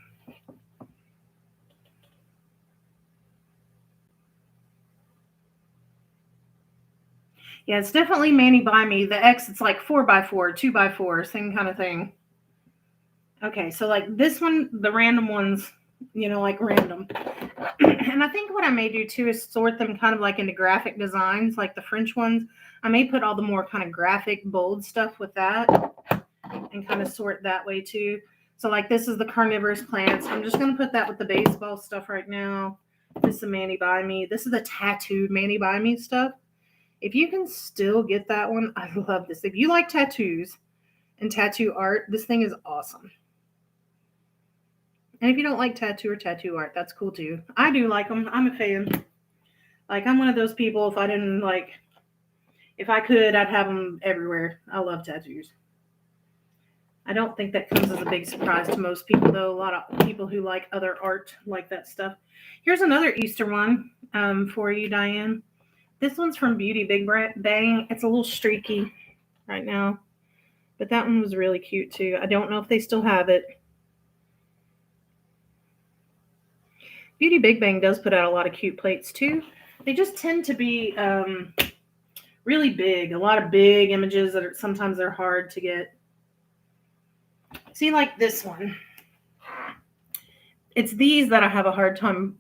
Yeah, it's definitely Manny by me. The X, it's like 4x4, 2x4, same kind of thing. Okay, so like this one, the random ones, like random. And I think what I may do too is sort them kind of like into graphic designs, like the French ones. I may put all the more kind of graphic, bold stuff with that and kind of sort that way too. So like this is the carnivorous plants. I'm just going to put that with the baseball stuff right now. This is a Manny by me. This is the tattooed Manny by me stuff. If you can still get that one, I love this. If you like tattoos and tattoo art, this thing is awesome. And if you don't like tattoo or tattoo art, that's cool too. I do like them. I'm a fan. Like, I'm one of those people, if I could, I'd have them everywhere. I love tattoos. I don't think that comes as a big surprise to most people, though. A lot of people who like other art like that stuff. Here's another Easter one for you, Diane. This one's from Beauty Big Bang. It's a little streaky right now, but that one was really cute too. I don't know if they still have it. Beauty Big Bang does put out a lot of cute plates too. They just tend to be really big. A lot of big images that sometimes they're hard to get. See, like this one. It's these that I have a hard time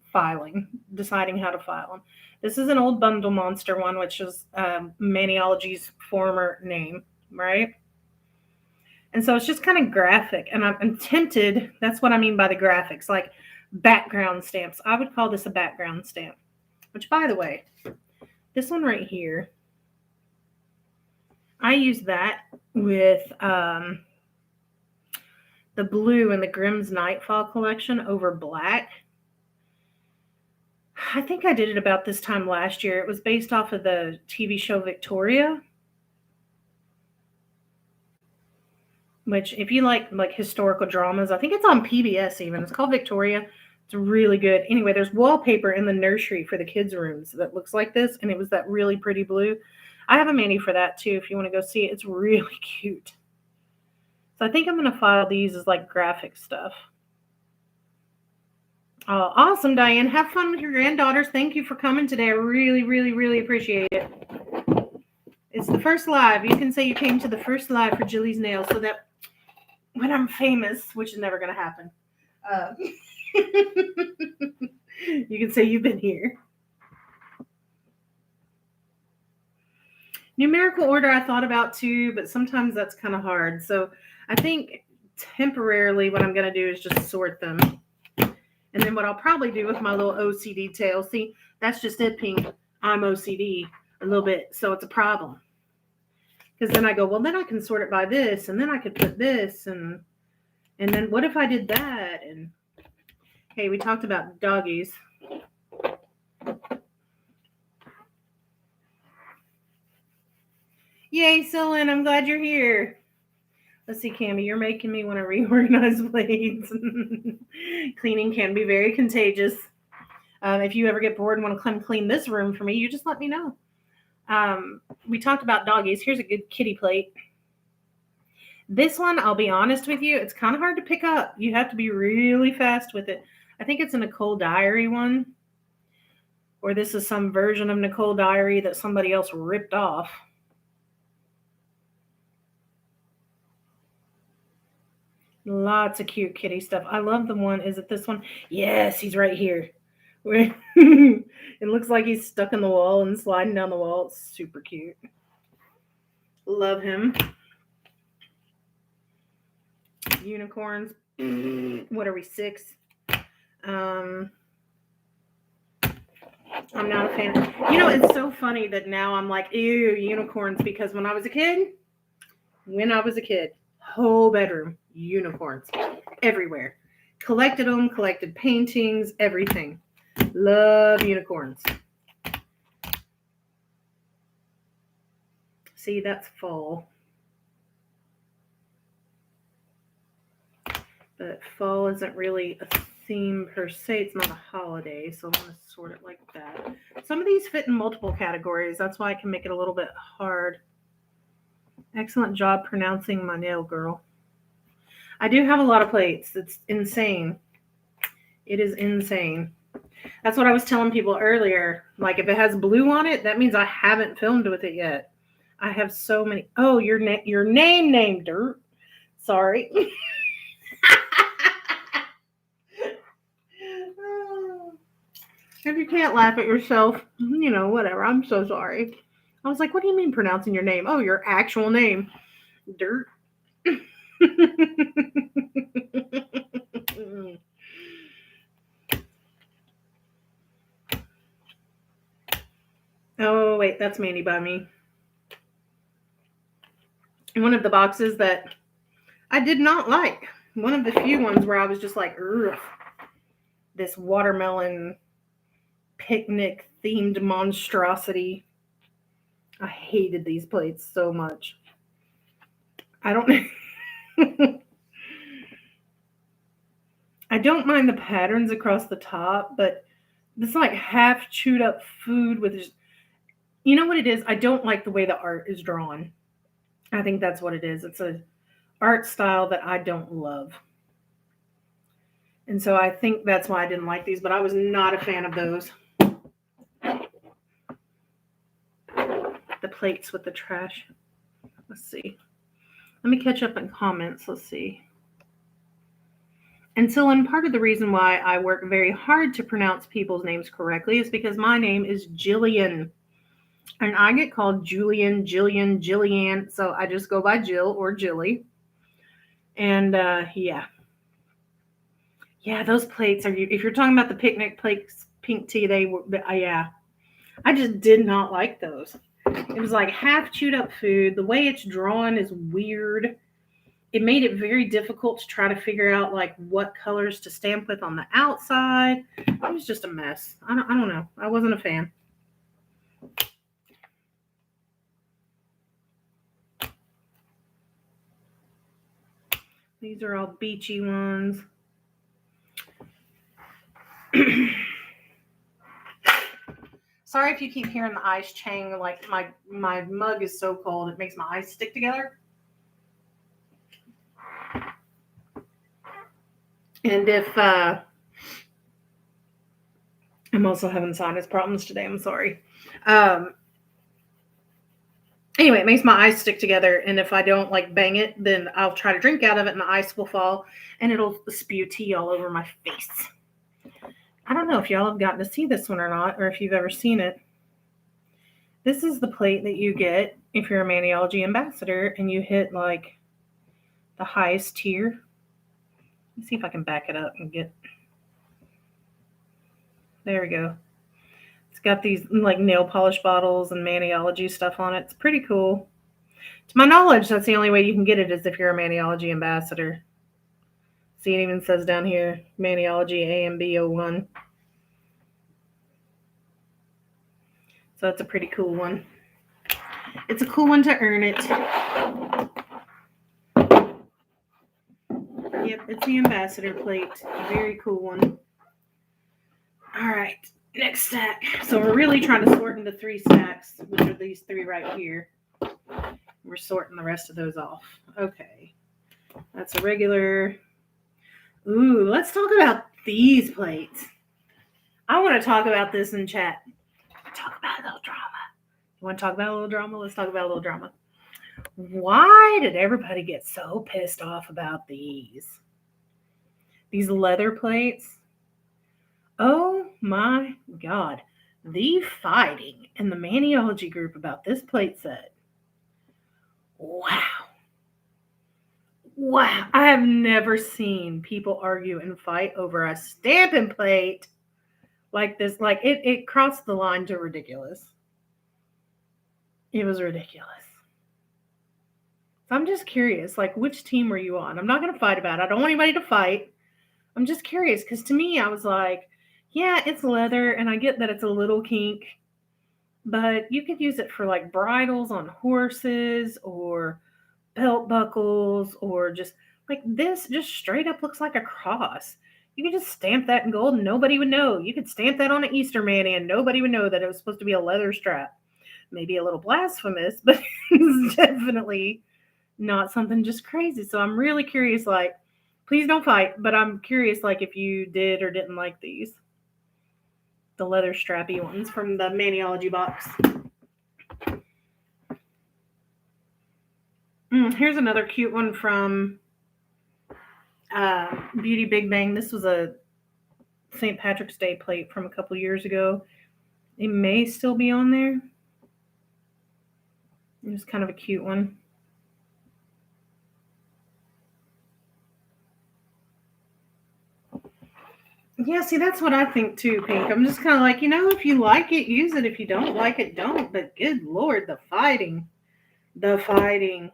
deciding how to file them. This is an old Bundle Monster one, which is Maniology's former name, right? And so it's just kind of graphic. And I'm tempted, that's what I mean by the graphics, like background stamps. I would call this a background stamp, which, by the way, this one right here, I use that with the blue in the Grimm's Nightfall collection over black. I think I did it about this time last year. It was based off of the TV show Victoria, which if you like historical dramas, I think it's on PBS even. It's called Victoria. It's really good. Anyway, there's wallpaper in the nursery for the kids' rooms that looks like this, and it was that really pretty blue. I have a mani for that too if you want to go see it. It's really cute. So I think I'm going to file these as like graphic stuff. Oh, awesome, Diane. Have fun with your granddaughters. Thank you for coming today. I really, really, really appreciate it. It's the first live. You can say you came to the first live for Jilly's Nails so that when I'm famous, which is never going to happen, you can say you've been here. Numerical order I thought about too, but sometimes that's kind of hard. So I think temporarily what I'm going to do is just sort them. And then what I'll probably do with my little OCD tail, see, that's just it, Pink. I'm OCD a little bit, so it's a problem. Because then I go, well, then I can sort it by this, and then I could put this, and then what if I did that? And hey, we talked about doggies. Yay, Celine, I'm glad you're here. Let's see, Cammie, you're making me want to reorganize blades. Cleaning can be very contagious. If you ever get bored and want to come clean this room for me, you just let me know. We talked about doggies. Here's a good kitty plate. This one, I'll be honest with you, it's kind of hard to pick up. You have to be really fast with it. I think it's a Nicole Diary one. Or this is some version of Nicole Diary that somebody else ripped off. Lots of cute kitty stuff. I love the one. Is it this one? Yes, he's right here. It looks like he's stuck in the wall and sliding down the wall. It's super cute. Love him. Unicorns. What are we, 6? I'm not a fan. It's so funny that now I'm like, ew, unicorns, because when I was a kid, when I was a kid. Whole bedroom, unicorns everywhere. Collected them, collected paintings, everything. Love unicorns. See, that's fall. But fall isn't really a theme per se. It's not a holiday, so I'm going to sort it like that. Some of these fit in multiple categories. That's why I can make it a little bit hard. Excellent job pronouncing my nail, girl. I do have a lot of plates. It's insane. It is insane. That's what I was telling people earlier. Like, if it has blue on it, that means I haven't filmed with it yet. I have so many. Oh, your name named Dirt. Sorry. If you can't laugh at yourself, whatever. I'm so sorry. I was like, what do you mean pronouncing your name? Oh, your actual name. Dirt. Oh, wait, that's Mandy by me. One of the boxes that I did not like. One of the few ones where I was just like, ugh, this watermelon picnic themed monstrosity. I hated these plates so much. I don't I don't mind the patterns across the top, but this like half chewed up food with just, you know what it is? I don't like the way the art is drawn. I think that's what it is. It's a art style that I don't love. And so I think that's why I didn't like these, but I was not a fan of those. The plates with the trash. Let's see. Let me catch up in comments. Let's see. And so, and part of the reason why I work very hard to pronounce people's names correctly is because my name is Jillian. And I get called Julian, Jillian, Jillian. So I just go by Jill or Jilly. And yeah. Yeah, those plates are, if you're talking about the picnic plates, pink tea, they were, yeah. I just did not like those. It was like half chewed up food. The way it's drawn is weird. It made it very difficult to try to figure out like what colors to stamp with on the outside. It was just a mess. I don't know. I wasn't a fan. These are all beachy ones. Sorry if you keep hearing the ice chang. Like my mug is so cold it makes my eyes stick together. And if I'm also having sinus problems today, I'm sorry. Anyway, it makes my eyes stick together, and if I don't like bang it, then I'll try to drink out of it, and the ice will fall, and it'll spew tea all over my face. I don't know if y'all have gotten to see this one or not, or if you've ever seen it. This is the plate that you get if you're a Maniology ambassador, and you hit like the highest tier. Let's see if I can back it up and get. There we go. It's got these like nail polish bottles and Maniology stuff on it. It's pretty cool. To my knowledge, that's the only way you can get it is if you're a Maniology ambassador. See, it even says down here, Maniology AMB01. So that's a pretty cool one. It's a cool one to earn it. Yep, it's the ambassador plate. Very cool one. All right, next stack. So we're really trying to sort into 3 stacks, which are these 3 right here. We're sorting the rest of those off. Okay, that's a regular. Ooh, let's talk about these plates. I want to talk about this in chat. Talk about a little drama. You want to talk about a little drama? Let's talk about a little drama. Why did everybody get so pissed off about these? These leather plates? Oh my God. The fighting in the Maniology group about this plate set. Wow. Wow. I have never seen people argue and fight over a stamping plate like this. Like it crossed the line to ridiculous. It was ridiculous. I'm just curious, like, which team were you on? I'm not going to fight about it. I don't want anybody to fight. I'm just curious because to me, I was like, yeah, it's leather, and I get that it's a little kink, but you could use it for like bridles on horses or belt buckles or just like this, just straight up looks like a cross. You could just stamp that in gold and nobody would know. You could stamp that on an Easter man and nobody would know that it was supposed to be a leather strap. Maybe a little blasphemous, but it's definitely not something just crazy. So I'm really curious, like, please don't fight, but I'm curious, like, if you did or didn't like these. The leather strappy ones from the Maniology box. Here's another cute one from Beauty Big Bang. This was a St. Patrick's Day plate from a couple years ago. It may still be on there. It was kind of a cute one. Yeah, see, that's what I think too, Pink. I'm just kind of like, if you like it, use it. If you don't like it, don't. But good Lord, the fighting. The fighting.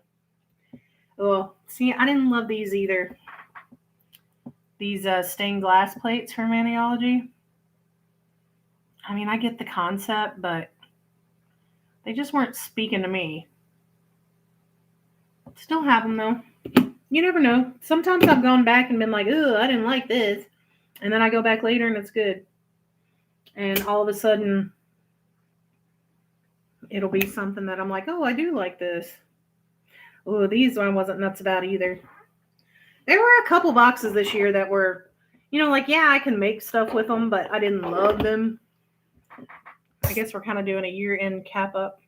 Oh, see, I didn't love these either. These stained glass plates for Maniology. I mean, I get the concept, but they just weren't speaking to me. Still have them, though. You never know. Sometimes I've gone back and been like, "Ooh, I didn't like this." And then I go back later and it's good. And all of a sudden, it'll be something that I'm like, "Oh, I do like this." Oh, these I wasn't nuts about either. There were a couple boxes this year that were, like, yeah, I can make stuff with them, but I didn't love them. I guess we're kind of doing a year-end cap-up.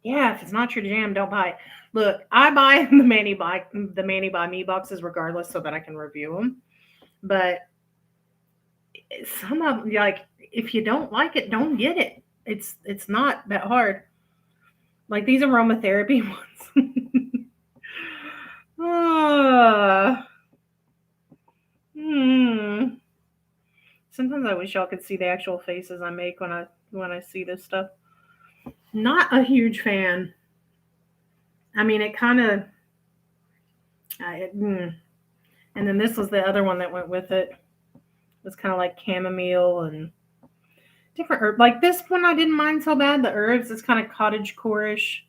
Yeah, if it's not your jam, don't buy it. Look, I buy the Manny Buy Me boxes regardless so that I can review them. But some of them, like, if you don't like it, don't get it. It's not that hard. Like these aromatherapy ones. Sometimes I wish y'all could see the actual faces I make when I see this stuff. Not a huge fan. I mean, it kind of. And then this was the other one that went with it. It was kind of like chamomile and different herb. Like this one, I didn't mind so bad. The herbs, it's kind of cottage core-ish.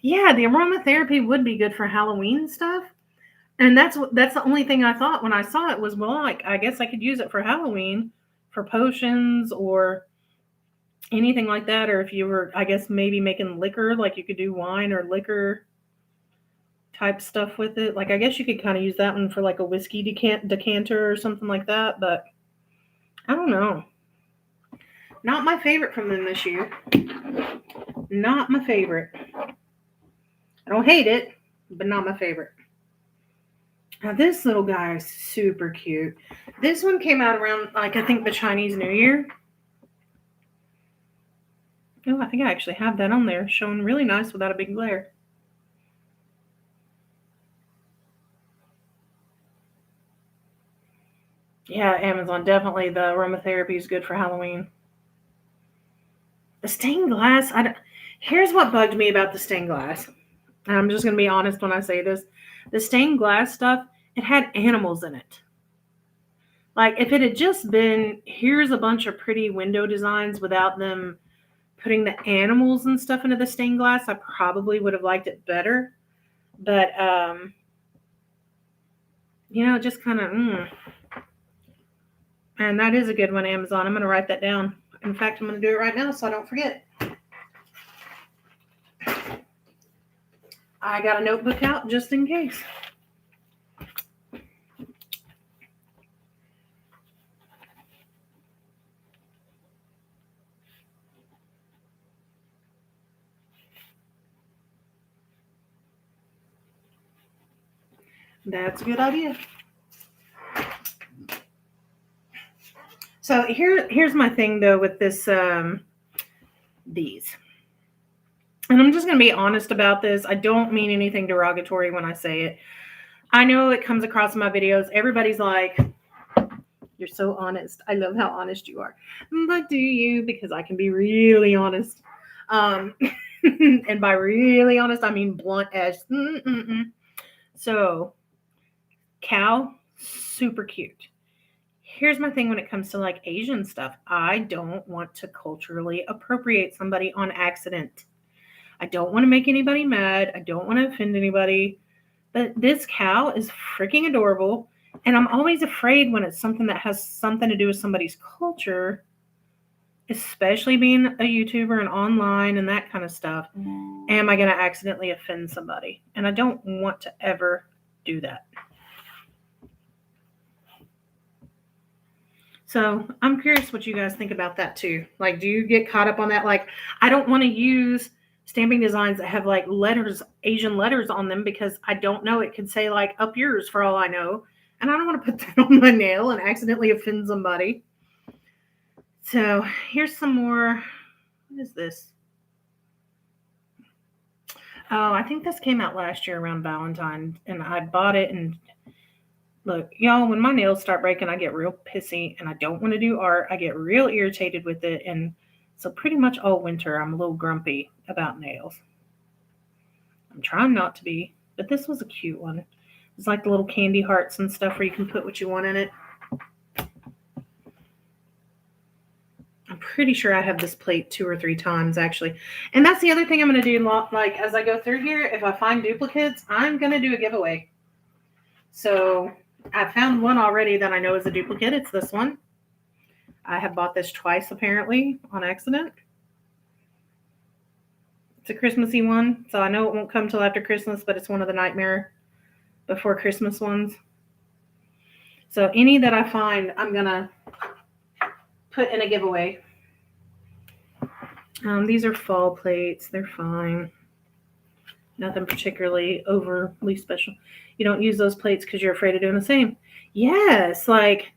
Yeah, the aromatherapy would be good for Halloween stuff. And that's the only thing I thought when I saw it was, well, like, I guess I could use it for Halloween, for potions or anything like that. Or if you were, I guess, maybe making liquor, like you could do wine or liquor type stuff with it. Like, I guess you could kind of use that one for like a whiskey decanter or something like that. But I don't know. Not my favorite from them this year. Not my favorite. I don't hate it, but not my favorite. Now this little guy is super cute. This one came out around, like, I think the Chinese New Year. Oh, I think I actually have that on there, showing really nice without a big glare. Yeah, Amazon, definitely the aromatherapy is good for Halloween. The stained glass, here's what bugged me about the stained glass. And I'm just going to be honest when I say this. The stained glass stuff, it had animals in it. Like, if it had just been, here's a bunch of pretty window designs without them putting the animals and stuff into the stained glass, I probably would have liked it better. But, just kind of, And that is a good one, Amazon. I'm going to write that down. In fact, I'm going to do it right now so I don't forget. I got a notebook out just in case. That's a good idea. So here's my thing though with this these. And I'm just going to be honest about this. I don't mean anything derogatory when I say it. I know it comes across in my videos. Everybody's like, you're so honest. I love how honest you are. But do you? Because I can be really honest. And by really honest, I mean blunt edge. So, cow, super cute. Here's my thing when it comes to like Asian stuff. I don't want to culturally appropriate somebody on accident. I don't want to make anybody mad. I don't want to offend anybody. But this cow is freaking adorable. And I'm always afraid when it's something that has something to do with somebody's culture, especially being a YouTuber and online and that kind of stuff. Am I going to accidentally offend somebody? And I don't want to ever do that. So I'm curious what you guys think about that too. Like, do you get caught up on that? Like, I don't want to use stamping designs that have like letters, Asian letters on them because I don't know. It could say like up yours for all I know. And I don't want to put that on my nail and accidentally offend somebody. So here's some more. What is this? Oh, I think this came out last year around Valentine's, and I bought it. And look, y'all, when my nails start breaking, I get real pissy, and I don't want to do art. I get real irritated with it, and so pretty much all winter, I'm a little grumpy about nails. I'm trying not to be, but this was a cute one. It's like the little candy hearts and stuff where you can put what you want in it. I'm pretty sure I have this plate 2 or 3 times actually. And that's the other thing I'm going to do. Like as I go through here, if I find duplicates, I'm going to do a giveaway. So I found one already that I know is a duplicate. It's this one. I have bought this twice apparently on accident. It's a Christmassy one. So I know it won't come till after Christmas, but it's one of the Nightmare Before Christmas ones. So any that I find, I'm going to put in a giveaway. These are fall plates. They're fine. Nothing particularly overly special. You don't use those plates because you're afraid of doing the same. Yes, like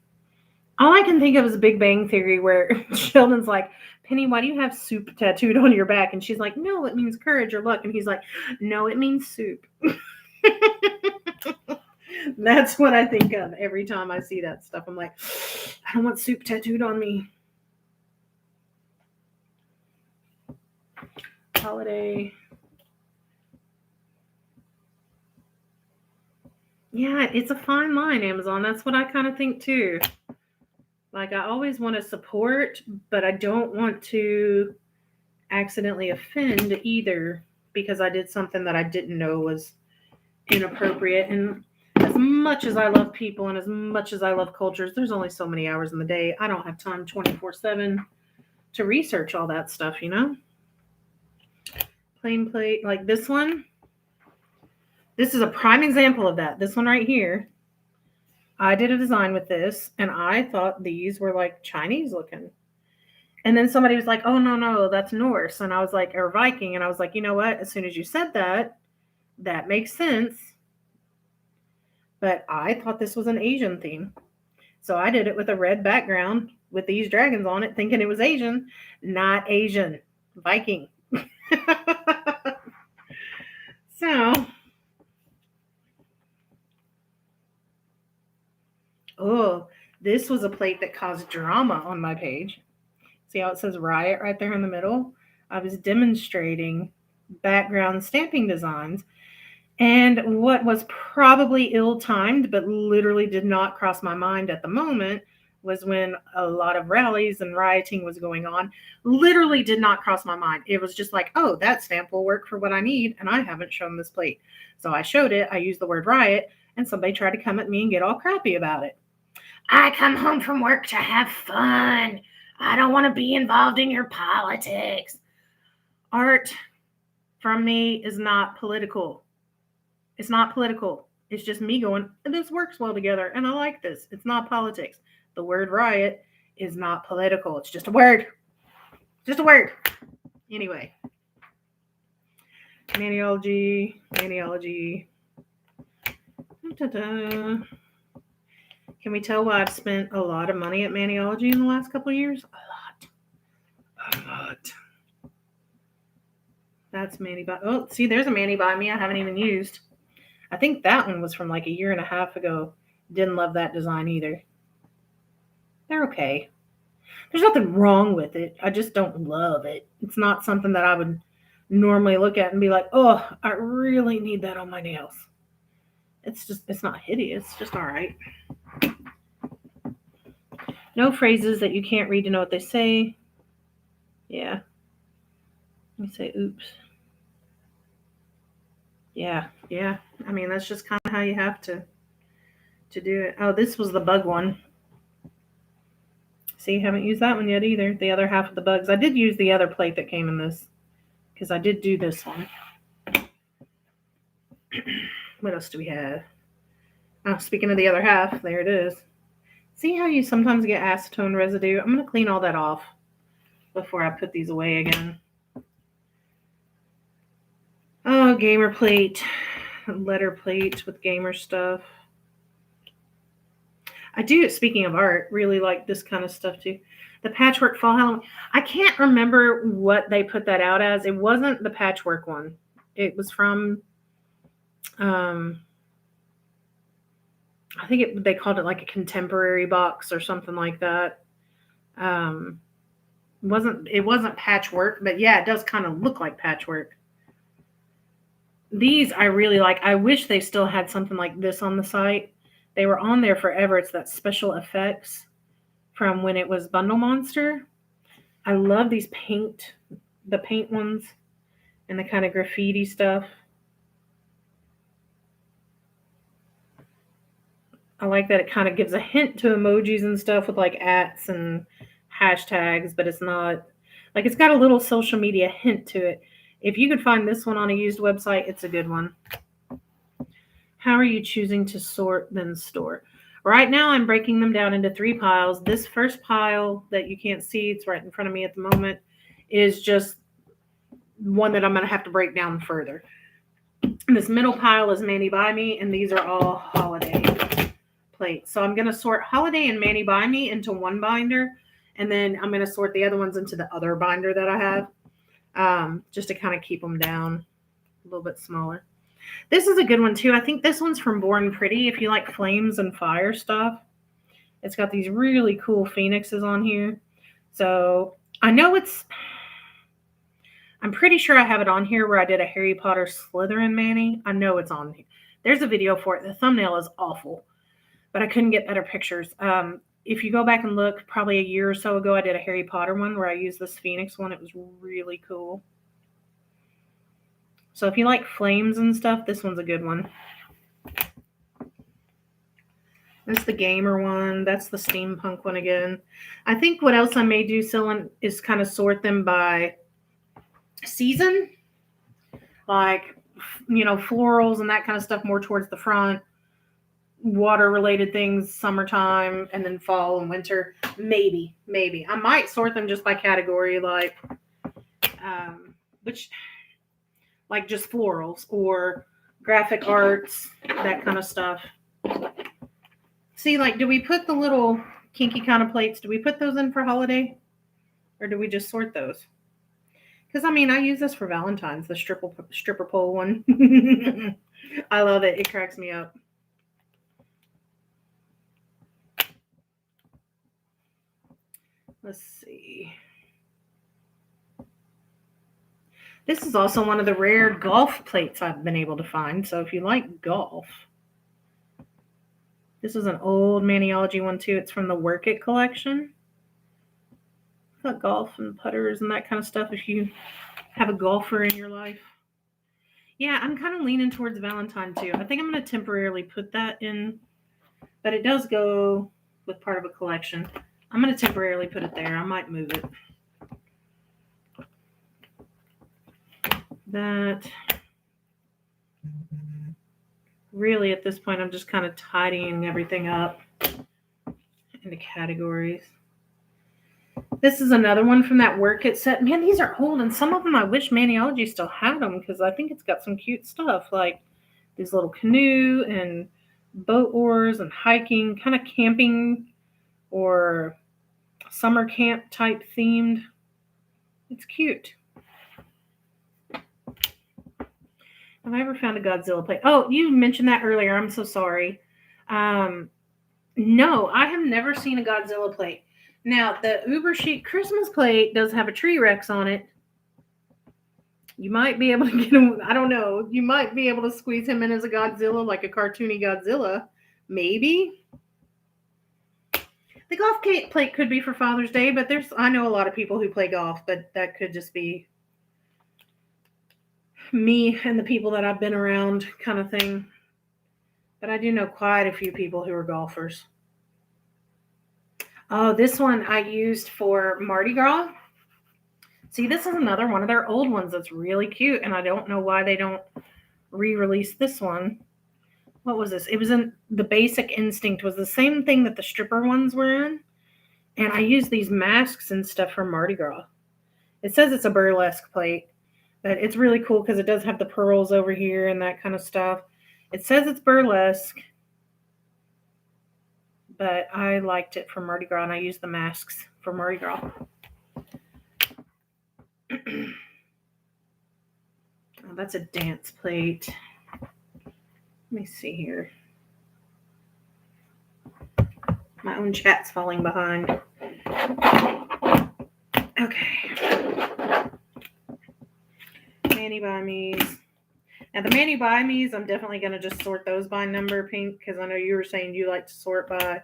all I can think of is a Big Bang Theory where Sheldon's like, Penny, why do you have soup tattooed on your back? And she's like, no, it means courage or luck. And he's like, no, it means soup. That's what I think of every time I see that stuff. I'm like, I don't want soup tattooed on me. Holiday. Yeah, it's a fine line, Amazon. That's what I kind of think too. Like, I always want to support, but I don't want to accidentally offend either because I did something that I didn't know was inappropriate. And as much as I love people and as much as I love cultures, there's only so many hours in the day. I don't have time 24/7 to research all that stuff, you know? Plain plate, like this one. This is a prime example of that. This one right here. I did a design with this, and I thought these were like Chinese looking. And then somebody was like, oh, no, that's Norse. And I was like, or Viking. And I was like, you know what? As soon as you said that, that makes sense. But I thought this was an Asian theme. So I did it with a red background with these dragons on it, thinking it was Asian. Not Asian. Viking. So, oh, this was a plate that caused drama on my page. See how it says riot right there in the middle? I was demonstrating background stamping designs. And what was probably ill-timed, but literally did not cross my mind at the moment, was when a lot of rallies and rioting was going on. Literally did not cross my mind. It was just like, oh, that stamp will work for what I need, and I haven't shown this plate. So I showed it. I used the word riot, and somebody tried to come at me and get all crappy about it. I come home from work to have fun. I don't want to be involved in your politics. Art, from me, is not political. It's not political. It's just me going, this works well together, and I like this. It's not politics. The word riot is not political. It's just a word. Just a word. Anyway. Maniology. Da-da. Can we tell why I've spent a lot of money at Maniology in the last couple of years? A lot. That's Mani by. Oh, see, there's a Mani by me I haven't even used. I think that one was from like a year and a half ago. Didn't love that design either. They're okay. There's nothing wrong with it. I just don't love it. It's not something that I would normally look at and be like, oh, I really need that on my nails. It's not hideous, it's just all right. No phrases that you can't read to know what they say. Yeah. Let me say oops. Yeah, yeah. I mean, that's just kind of how you have to do it. Oh, this was the bug one. See, haven't used that one yet either. The other half of the bugs. I did use the other plate that came in this because I did do this one. What else do we have? Oh, speaking of the other half, there it is. See how you sometimes get acetone residue? I'm going to clean all that off before I put these away again. Oh, gamer plate. Letter plate with gamer stuff. I do, speaking of art, really like this kind of stuff too. The patchwork fall Halloween. I can't remember what they put that out as. It wasn't the patchwork one. It was from, I think they called it like a contemporary box or something like that. It wasn't patchwork, but yeah, it does kind of look like patchwork. These I really like. I wish they still had something like this on the site. They were on there forever. It's that special effects from when it was Bundle Monster. I love these the paint ones and the kind of graffiti stuff. I like that it kind of gives a hint to emojis and stuff with like ats and hashtags, but it's not like it's got a little social media hint to it. If you could find this one on a used website, it's a good one. How are you choosing to sort then store? Right now, I'm breaking them down into 3 piles. This first pile that you can't see, it's right in front of me at the moment, is just one that I'm going to have to break down further. This middle pile is Manny by Me, and these are all holiday plates. So I'm going to sort holiday and Manny by Me into one binder, and then I'm going to sort the other ones into the other binder that I have, just to kind of keep them down a little bit smaller. This is a good one too. I think this one's from Born Pretty. If you like flames and fire stuff, it's got these really cool phoenixes on here. So I know I'm pretty sure I have it on here where I did a Harry Potter Slytherin Manny. I know it's on here. There's a video for it. The thumbnail is awful, but I couldn't get better pictures. If you go back and look, probably a year or so ago, I did a Harry Potter one where I used this Phoenix one. It was really cool. So if you like flames and stuff, this one's a good one. That's the gamer one. That's the steampunk one again. I think what else I may do, Dylan, is kind of sort them by season. Like, florals and that kind of stuff more towards the front. Water-related things, summertime, and then fall and winter. Maybe. I might sort them just by category, like just florals or graphic arts, that kind of stuff. See, like, do we put the little kinky kind of plates, do we put those in for holiday? Or do we just sort those? Because, I mean, I use this for Valentine's, the stripper pole one. I love it. It cracks me up. Let's see. This is also one of the rare golf plates I've been able to find. So if you like golf, this is an old Maniology one too. It's from the Work It collection. Got golf and putters and that kind of stuff if you have a golfer in your life. Yeah, I'm kind of leaning towards Valentine too. I think I'm going to temporarily put that in, but it does go with part of a collection. I'm going to temporarily put it there. I might move it. That really at this point I'm just kind of tidying everything up into categories. This is another one from that Work It set. Man, these are old, and some of them I wish Maniology still had them because I think it's got some cute stuff like these little canoe and boat oars and hiking, kind of camping or summer camp type themed. It's cute. Have I ever found a Godzilla plate? Oh, you mentioned that earlier. I'm so sorry. No, I have never seen a Godzilla plate. Now, the Uber Chic Christmas plate does have a tree Rex on it. You might be able to get him, I don't know, you might be able to squeeze him in as a Godzilla, like a cartoony Godzilla. Maybe. The golf plate could be for Father's Day, but I know a lot of people who play golf, but that could just be me and the people that I've been around kind of thing. But I do know quite a few people who are golfers. Oh, this one I used for Mardi Gras. See, this is another one of their old ones that's really cute, and I don't know why they don't re-release this one. What was this? It was in the Basic Instinct, was the same thing that the stripper ones were in, and I used these masks and stuff for Mardi Gras. It says it's a burlesque plate, but it's really cool because it does have the pearls over here and that kind of stuff. It says it's burlesque, but I liked it for Mardi Gras, and I used the masks for Mardi Gras. Oh, that's a dance plate. Let me see here. My own chat's falling behind. Okay. Mani by me's. Now the Mani by me's, I'm definitely going to just sort those by number, Pink, because I know you were saying you like to sort by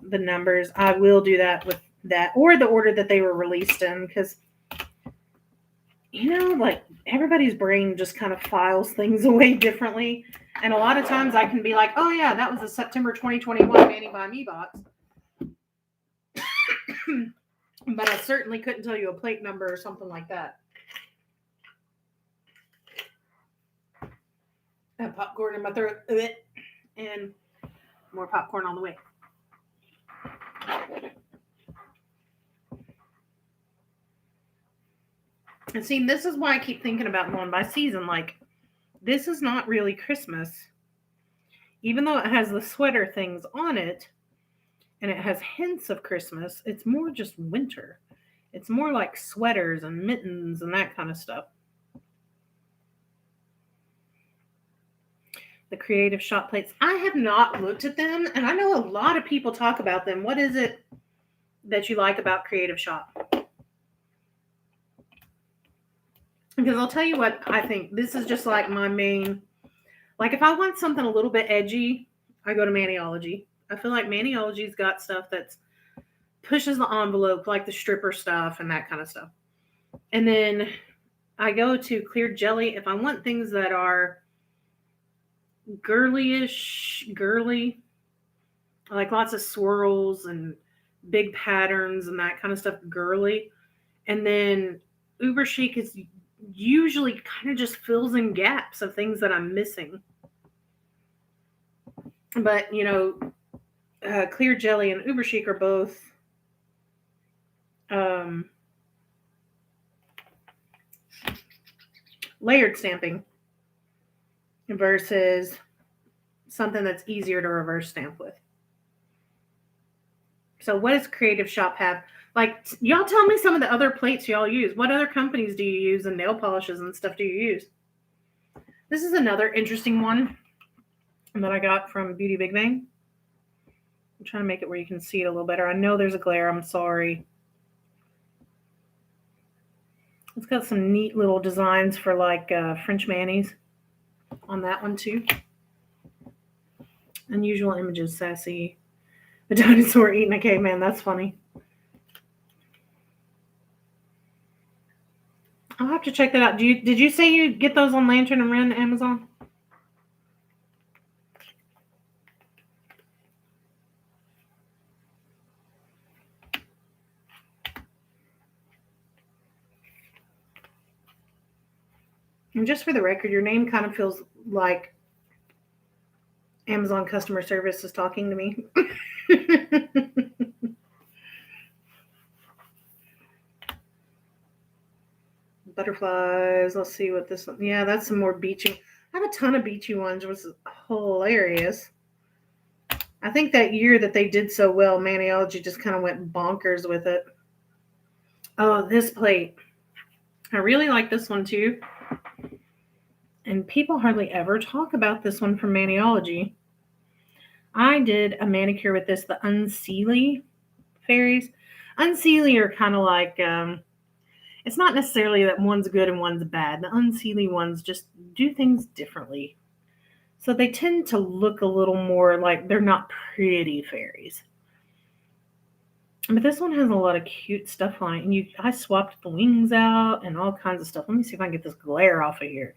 the numbers. I will do that with that, or the order that they were released in, because, you know, like everybody's brain just kind of files things away differently. And a lot of times I can be like, oh yeah, that was a September 2021 Mani by me box. But I certainly couldn't tell you a plate number or something like that. I have popcorn in my throat. And more popcorn on the way. And see, this is why I keep thinking about going by season. Like, this is not really Christmas. Even though it has the sweater things on it, and it has hints of Christmas, it's more just winter. It's more like sweaters and mittens and that kind of stuff. The Creative Shop plates. I have not looked at them, and I know a lot of people talk about them. What is it that you like about Creative Shop? Because I'll tell you what I think. This is just like my main, like if I want something a little bit edgy, I go to Maniology. I feel like Maniology's got stuff that pushes the envelope, like the stripper stuff and that kind of stuff. And then I go to Clear Jelly if I want things that are girly, like lots of swirls and big patterns and that kind of stuff, girly. And then Uber Chic is usually kind of just fills in gaps of things that I'm missing. But, you know, Clear Jelly and Uber Chic are both layered stamping versus something that's easier to reverse stamp with. So what does Creative Shop have? Like, y'all tell me some of the other plates y'all use. What other companies do you use and nail polishes and stuff do you use? This is another interesting one that I got from Beauty Big Bang. I'm trying to make it where you can see it a little better. I know there's a glare. I'm sorry. It's got some neat little designs for like French mayonnaise on that one too. Unusual images, sassy. The dinosaur eating a caveman. That's funny. I'll have to check that out. Did you say you get those on Lantern and Wren Amazon? And just for the record, your name kind of feels like Amazon customer service is talking to me. Butterflies. Let's see what this one. Yeah, that's some more beachy. I have a ton of beachy ones, which is hilarious. I think that year that they did so well, Maniology just kind of went bonkers with it. Oh, this plate. I really like this one too. And people hardly ever talk about this one from Maniology. I did a manicure with this, the Unseelie fairies. Unseelie are kind of like, It's not necessarily that one's good and one's bad. The unseelie ones just do things differently. So they tend to look a little more like they're not pretty fairies. But this one has a lot of cute stuff on it. And I swapped the wings out and all kinds of stuff. Let me see if I can get this glare off of here.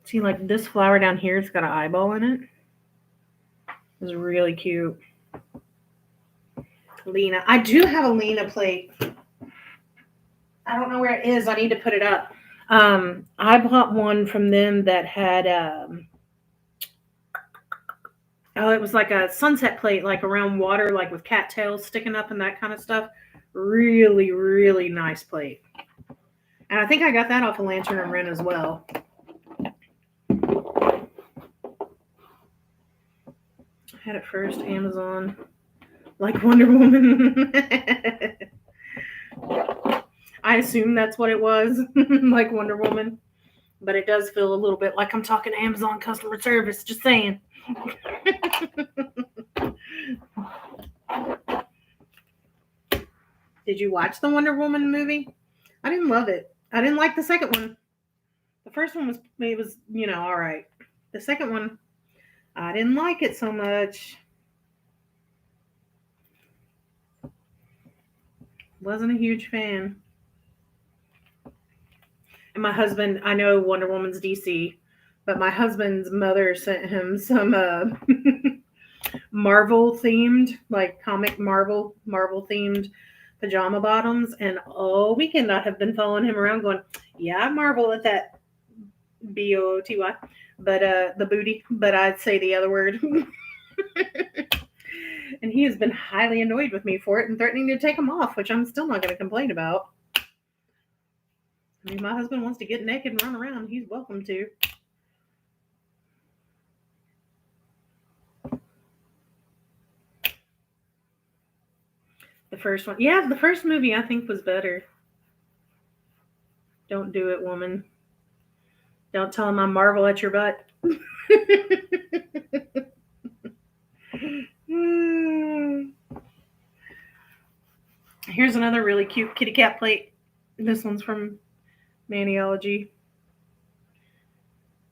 See, like this flower down here, it's got an eyeball in it. It's really cute. Lena. I do have a Lena plate. I don't know where it is. I need to put it up. I bought one from them that had it was like a sunset plate, like around water, like with cattails sticking up and that kind of stuff. Really, really nice plate. And I think I got that off of Lantern and Wren as well. I had it first, Amazon. Like Wonder Woman. I assume that's what it was, like Wonder Woman. But it does feel a little bit like I'm talking to Amazon customer service, just saying. Did you watch the Wonder Woman movie? I didn't love it. I didn't like the second one. The first one was, all right. The second one, I didn't like it so much. Wasn't a huge fan. And my husband, I know Wonder Woman's DC, but my husband's mother sent him some Marvel themed, like comic Marvel themed pajama bottoms. And all weekend I have been following him around going, yeah, I marvel at that B-O-O-T-Y, but the booty, but I'd say the other word. And he has been highly annoyed with me for it and threatening to take them off, which I'm still not going to complain about. I mean, my husband wants to get naked and run around. He's welcome to. The first one. Yeah, the first movie I think was better. Don't do it, woman. Don't tell him I marvel at your butt. Here's another really cute kitty cat plate. This one's from Maniology.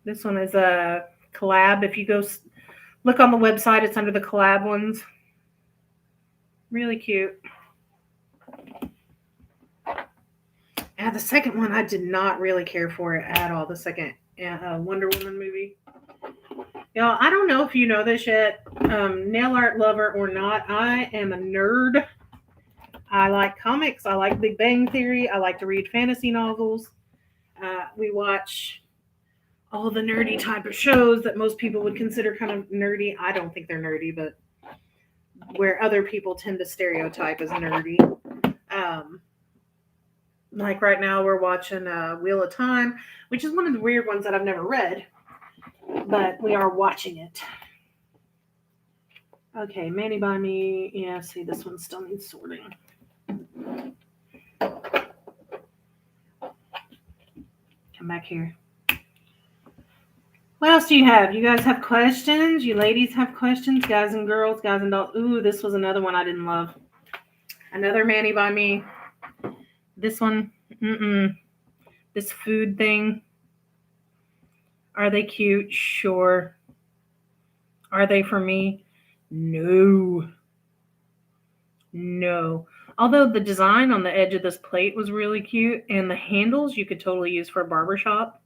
This one is a collab. If you go look on the website, it's under the collab ones. Really cute. The second one, I did not really care for it at all. The second Wonder Woman movie. Y'all, I don't know if you know this yet, nail art lover or not, I am a nerd. I like comics. I like Big Bang Theory. I like to read fantasy novels. We watch all the nerdy type of shows that most people would consider kind of nerdy. I don't think they're nerdy, but where other people tend to stereotype as nerdy. Like right now we're watching Wheel of Time, which is one of the weird ones that I've never read, but we are watching it. Okay, Manny by Me. Yeah, see, this one still needs sorting. Come back here. What else do you have? You guys have questions? You ladies have questions? Guys and girls, guys and dolls. Ooh, this was another one I didn't love. Another Manny by Me. This one, This food thing. Are they cute? Sure. Are they for me? No. Although the design on the edge of this plate was really cute, and the handles you could totally use for a barbershop.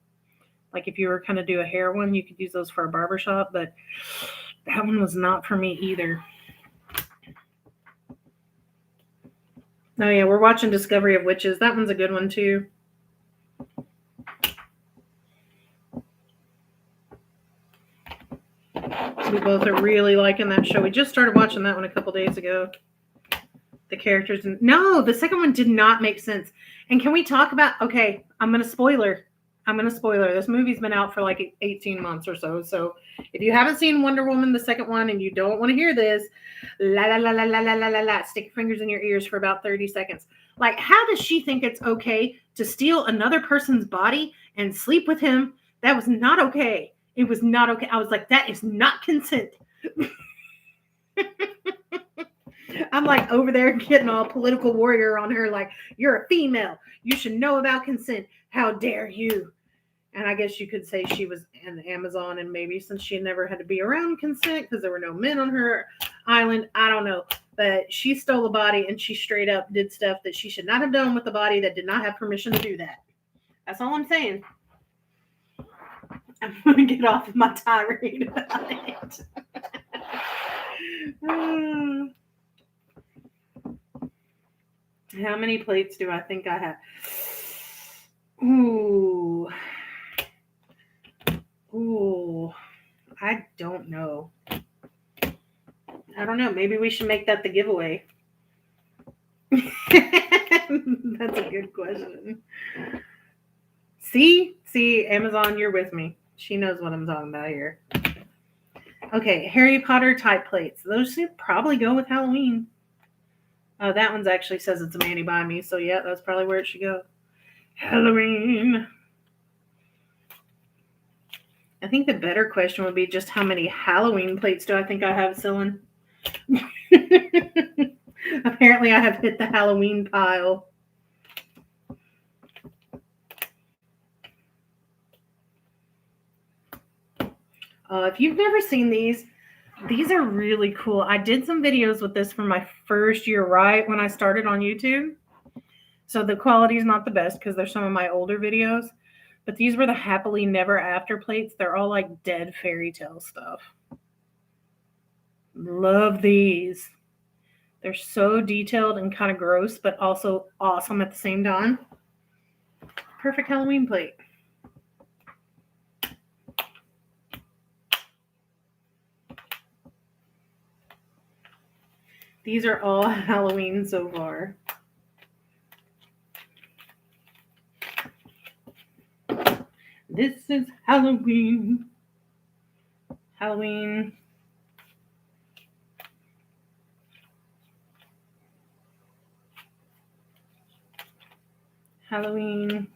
Like if you were kind of do a hair one, you could use those for a barbershop, but that one was not for me either. Oh yeah, we're watching Discovery of Witches. That one's a good one too. We both are really liking that show. We just started watching that one a couple days ago. The characters. No, the second one did not make sense. And can we talk about, okay, I'm going to spoiler. This movie's been out for like 18 months or so. So if you haven't seen Wonder Woman, the second one, and you don't want to hear this, stick your fingers in your ears for about 30 seconds. Like, how does she think it's okay to steal another person's body and sleep with him? That was not okay. It was not okay. I was like, that is not consent. I'm like over there getting all political warrior on her, like, you're a female. You should know about consent. How dare you? And I guess you could say she was an Amazon, and maybe since she never had to be around consent because there were no men on her island, I don't know. But she stole a body, and she straight up did stuff that she should not have done with the body that did not have permission to do that. That's all I'm saying. I'm going to get off of my tirade about it. How many plates do I think I have? Ooh, I don't know. Maybe we should make that the giveaway. That's a good question. See, Amazon, you're with me. She knows what I'm talking about here. Okay, Harry Potter type plates. Those should probably go with Halloween. Oh, that one's actually says it's a Manny by me, so yeah, that's probably where it should go. Halloween. I think the better question would be just how many Halloween plates do I think I have, Cillin? Apparently I have hit the Halloween pile. If you've never seen these are really cool. I did some videos with this for my first year, right when I started on YouTube. So the quality is not the best because they're some of my older videos. But these were the happily never after plates. They're all like dead fairy tale stuff. Love these. They're so detailed and kind of gross, but also awesome at the same time. Perfect Halloween plate. These are all Halloween so far. This is Halloween. Halloween. Halloween.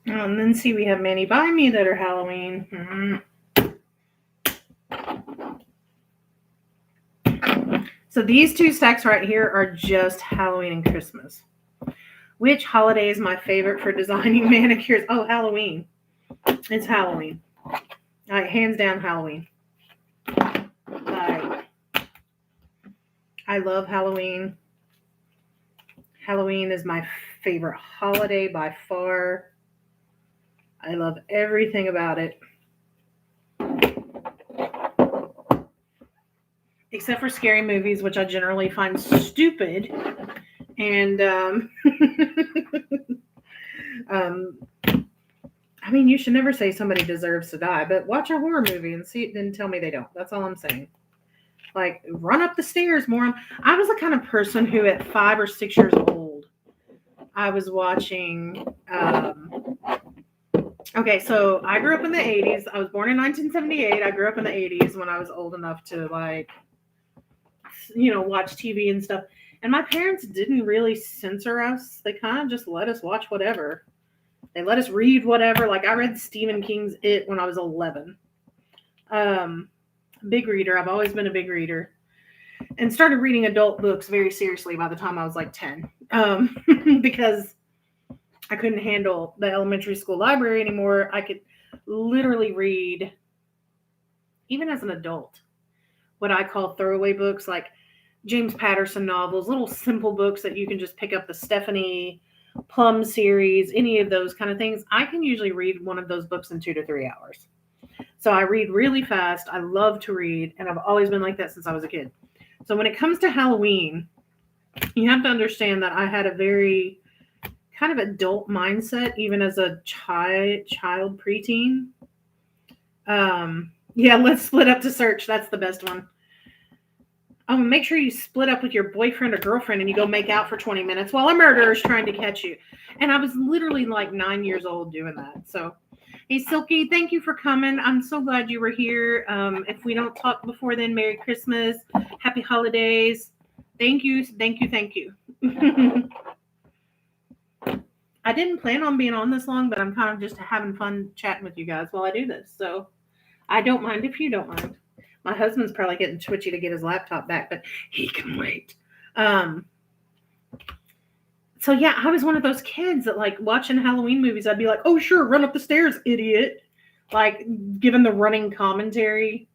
Oh, and then see, we have Manny by me that are Halloween. So these two stacks right here are just Halloween and Christmas. Which holiday is my favorite for designing manicures? Oh, Halloween. It's Halloween. All right, hands down Halloween. I love Halloween. Halloween is my favorite holiday by far. I love everything about it. Except for scary movies, which I generally find stupid. And I mean, you should never say somebody deserves to die, but watch a horror movie and see, then tell me they don't. That's all I'm saying. Like, run up the stairs more. I was the kind of person who at 5 or 6 years old, I was watching, okay, so I grew up in the 80s. I was born in 1978. I grew up in the 80s when I was old enough to, like, watch TV and stuff. And my parents didn't really censor us. They kind of just let us watch whatever. They let us read whatever. Like, I read Stephen King's It when I was 11. Big reader. I've always been a big reader. And started reading adult books very seriously by the time I was like 10. Because I couldn't handle the elementary school library anymore. I could literally read, even as an adult, what I call throwaway books, like James Patterson novels, little simple books that you can just pick up, the Stephanie Plum series, any of those kind of things. I can usually read one of those books in 2 to 3 hours. So I read really fast. I love to read, and I've always been like that since I was a kid. So when it comes to Halloween, you have to understand that I had a very kind of adult mindset, even as a child preteen. Yeah, let's split up to search. That's the best one. Oh, make sure you split up with your boyfriend or girlfriend and you go make out for 20 minutes while a murderer is trying to catch you. And I was literally like 9 years old doing that. So, hey, Silky, thank you for coming. I'm so glad you were here. If we don't talk before then, Merry Christmas. Happy holidays. Thank you. Thank you. Thank you. I didn't plan on being on this long, but I'm kind of just having fun chatting with you guys while I do this. So I don't mind if you don't mind. My husband's probably getting twitchy to get his laptop back, but he can wait. Um, so yeah, I was one of those kids that like watching Halloween movies. I'd be like, "Oh sure, run up the stairs, idiot!" Like given the running commentary,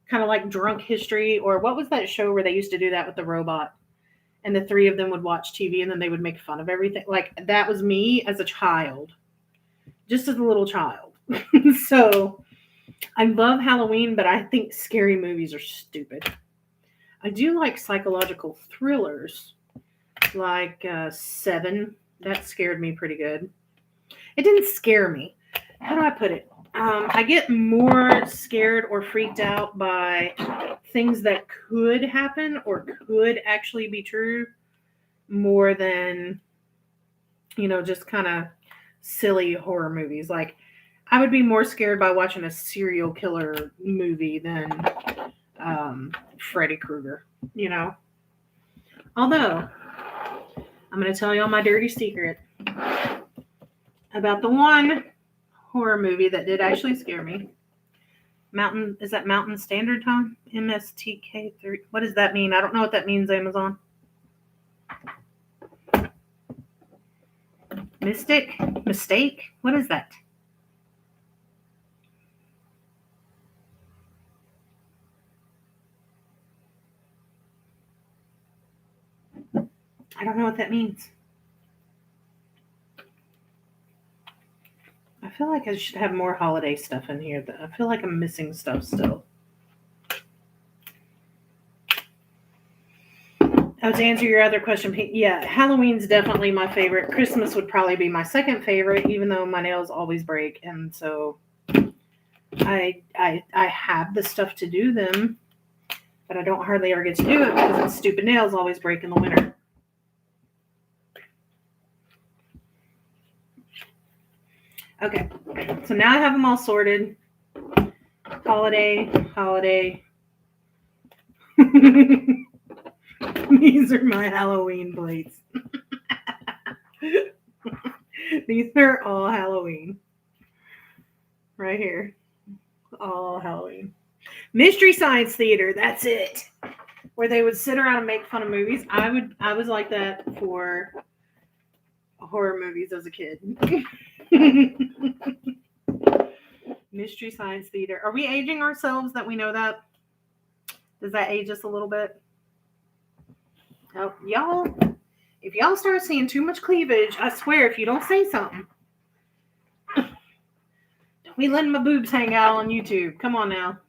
kind of like Drunk History, or what was that show where they used to do that with the robot? And the three of them would watch TV and then they would make fun of everything. Like that was me as a child, just as a little child. So I love Halloween, but I think scary movies are stupid. I do like psychological thrillers, like Seven. That scared me pretty good. It didn't scare me. How do I put it? I get more scared or freaked out by things that could happen or could actually be true more than, just kind of silly horror movies. Like, I would be more scared by watching a serial killer movie than Freddy Krueger, Although, I'm going to tell y'all my dirty secret about the one horror movie that did actually scare me. Is that Mountain Standard Time? MSTK3. What does that mean? I don't know what that means, Amazon. Mistake? What is that? I don't know what that means. I feel like I should have more holiday stuff in here. I feel like I'm missing stuff still. Oh, to answer your other question, yeah, Halloween's definitely my favorite. Christmas would probably be my second favorite, even though my nails always break, and so I have the stuff to do them, but I don't hardly ever get to do it because the stupid nails always break in the winter. Okay, so now I have them all sorted. Holiday. These are my Halloween plates. These are all Halloween. Right here. All Halloween. Mystery Science Theater, that's it. Where they would sit around and make fun of movies. I was like that for horror movies as a kid. Mystery Science Theater. Are we aging ourselves that we know that? Does that age us a little bit? Oh, y'all, if y'all start seeing too much cleavage, I swear, if you don't say something. Don't be letting my boobs hang out on YouTube. Come on now.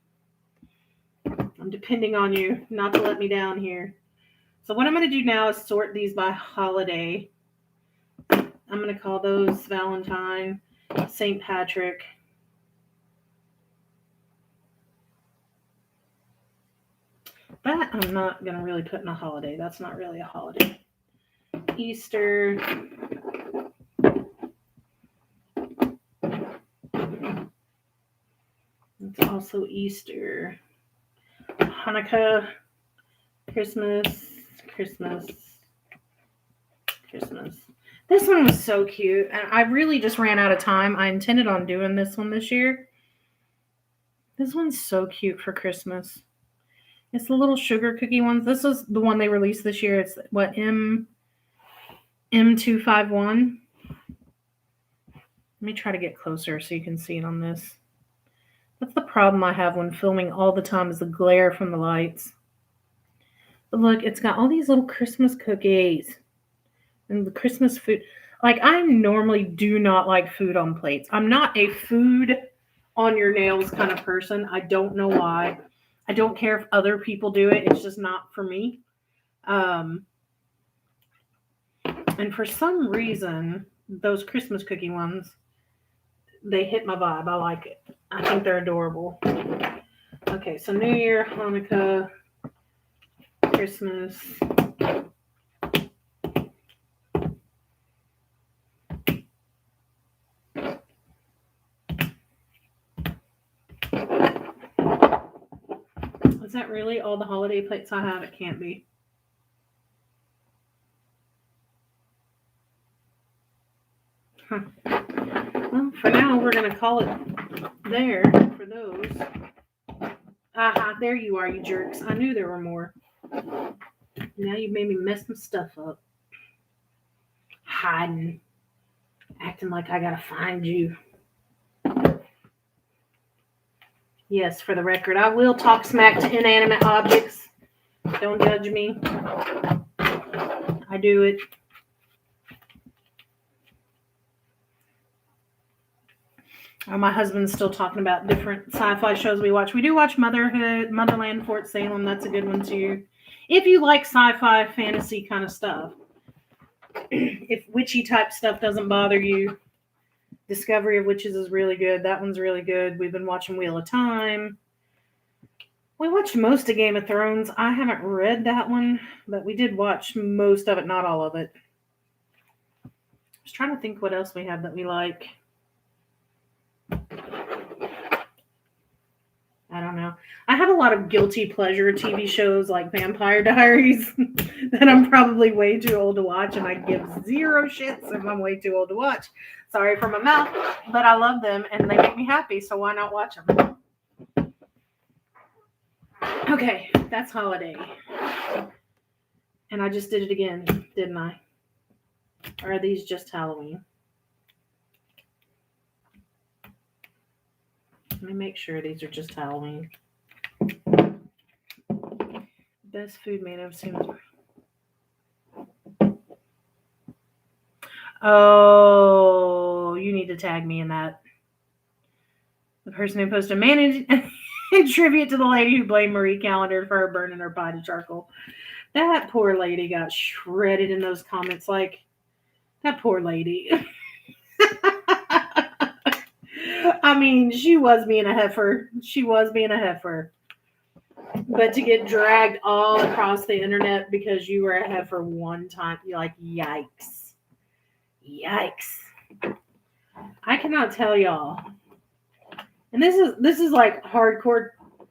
I'm depending on you not to let me down here. So what I'm going to do now is sort these by holiday. I'm going to call those Valentine, St. Patrick. That I'm not going to really put in a holiday. That's not really a holiday. Easter. It's also Easter. Hanukkah. Christmas. This one was so cute. And I really just ran out of time. I intended on doing this one this year. This one's so cute for Christmas. It's the little sugar cookie ones. This was the one they released this year. It's what, M251. Let me try to get closer so you can see it on this. That's the problem I have when filming all the time is the glare from the lights. But look, it's got all these little Christmas cookies and the Christmas food. Like, I normally do not like food on plates. I'm not a food on your nails kind of person. I don't know why. I don't care if other people do it. It's just not for me. And for some reason, those Christmas cookie ones, they hit my vibe. I like it. I think they're adorable. Okay, so New Year, Hanukkah, Christmas. Is that really all the holiday plates I have? It can't be. Well, for now, we're going to call it there for those. Aha, there you are, you jerks. I knew there were more. Now you made me mess my stuff up. Hiding. Acting like I gotta find you. Yes, for the record, I will talk smack to inanimate objects. Don't judge me. I do it. My husband's still talking about different sci-fi shows we watch. We do watch Motherhood, Motherland, Fort Salem. That's a good one too. If you like sci-fi, fantasy kind of stuff. If witchy type stuff doesn't bother you, Discovery of Witches is really good. That one's really good. We've been watching Wheel of Time. We watched most of Game of Thrones. I haven't read that one, but we did watch most of it, not all of it. I was trying to think what else we have that we like. I don't know. I have a lot of guilty pleasure TV shows like Vampire Diaries that I'm probably way too old to watch, and I give zero shits if I'm way too old to watch. Sorry for my mouth, but I love them and they make me happy, so why not watch them? Okay, that's holiday. And I just did it again, didn't I? Or are these just Halloween? Let me make sure these are just Halloween. Best food made of seen. Oh, you need to tag me in that. The person who posted tribute to the lady who blamed Marie Callender for her burning her potted charcoal. That poor lady got shredded in those comments. Like, that poor lady. I mean, she was being a heifer. But to get dragged all across the internet because you were a heifer one time, you're like, yikes. I cannot tell y'all. And this is like hardcore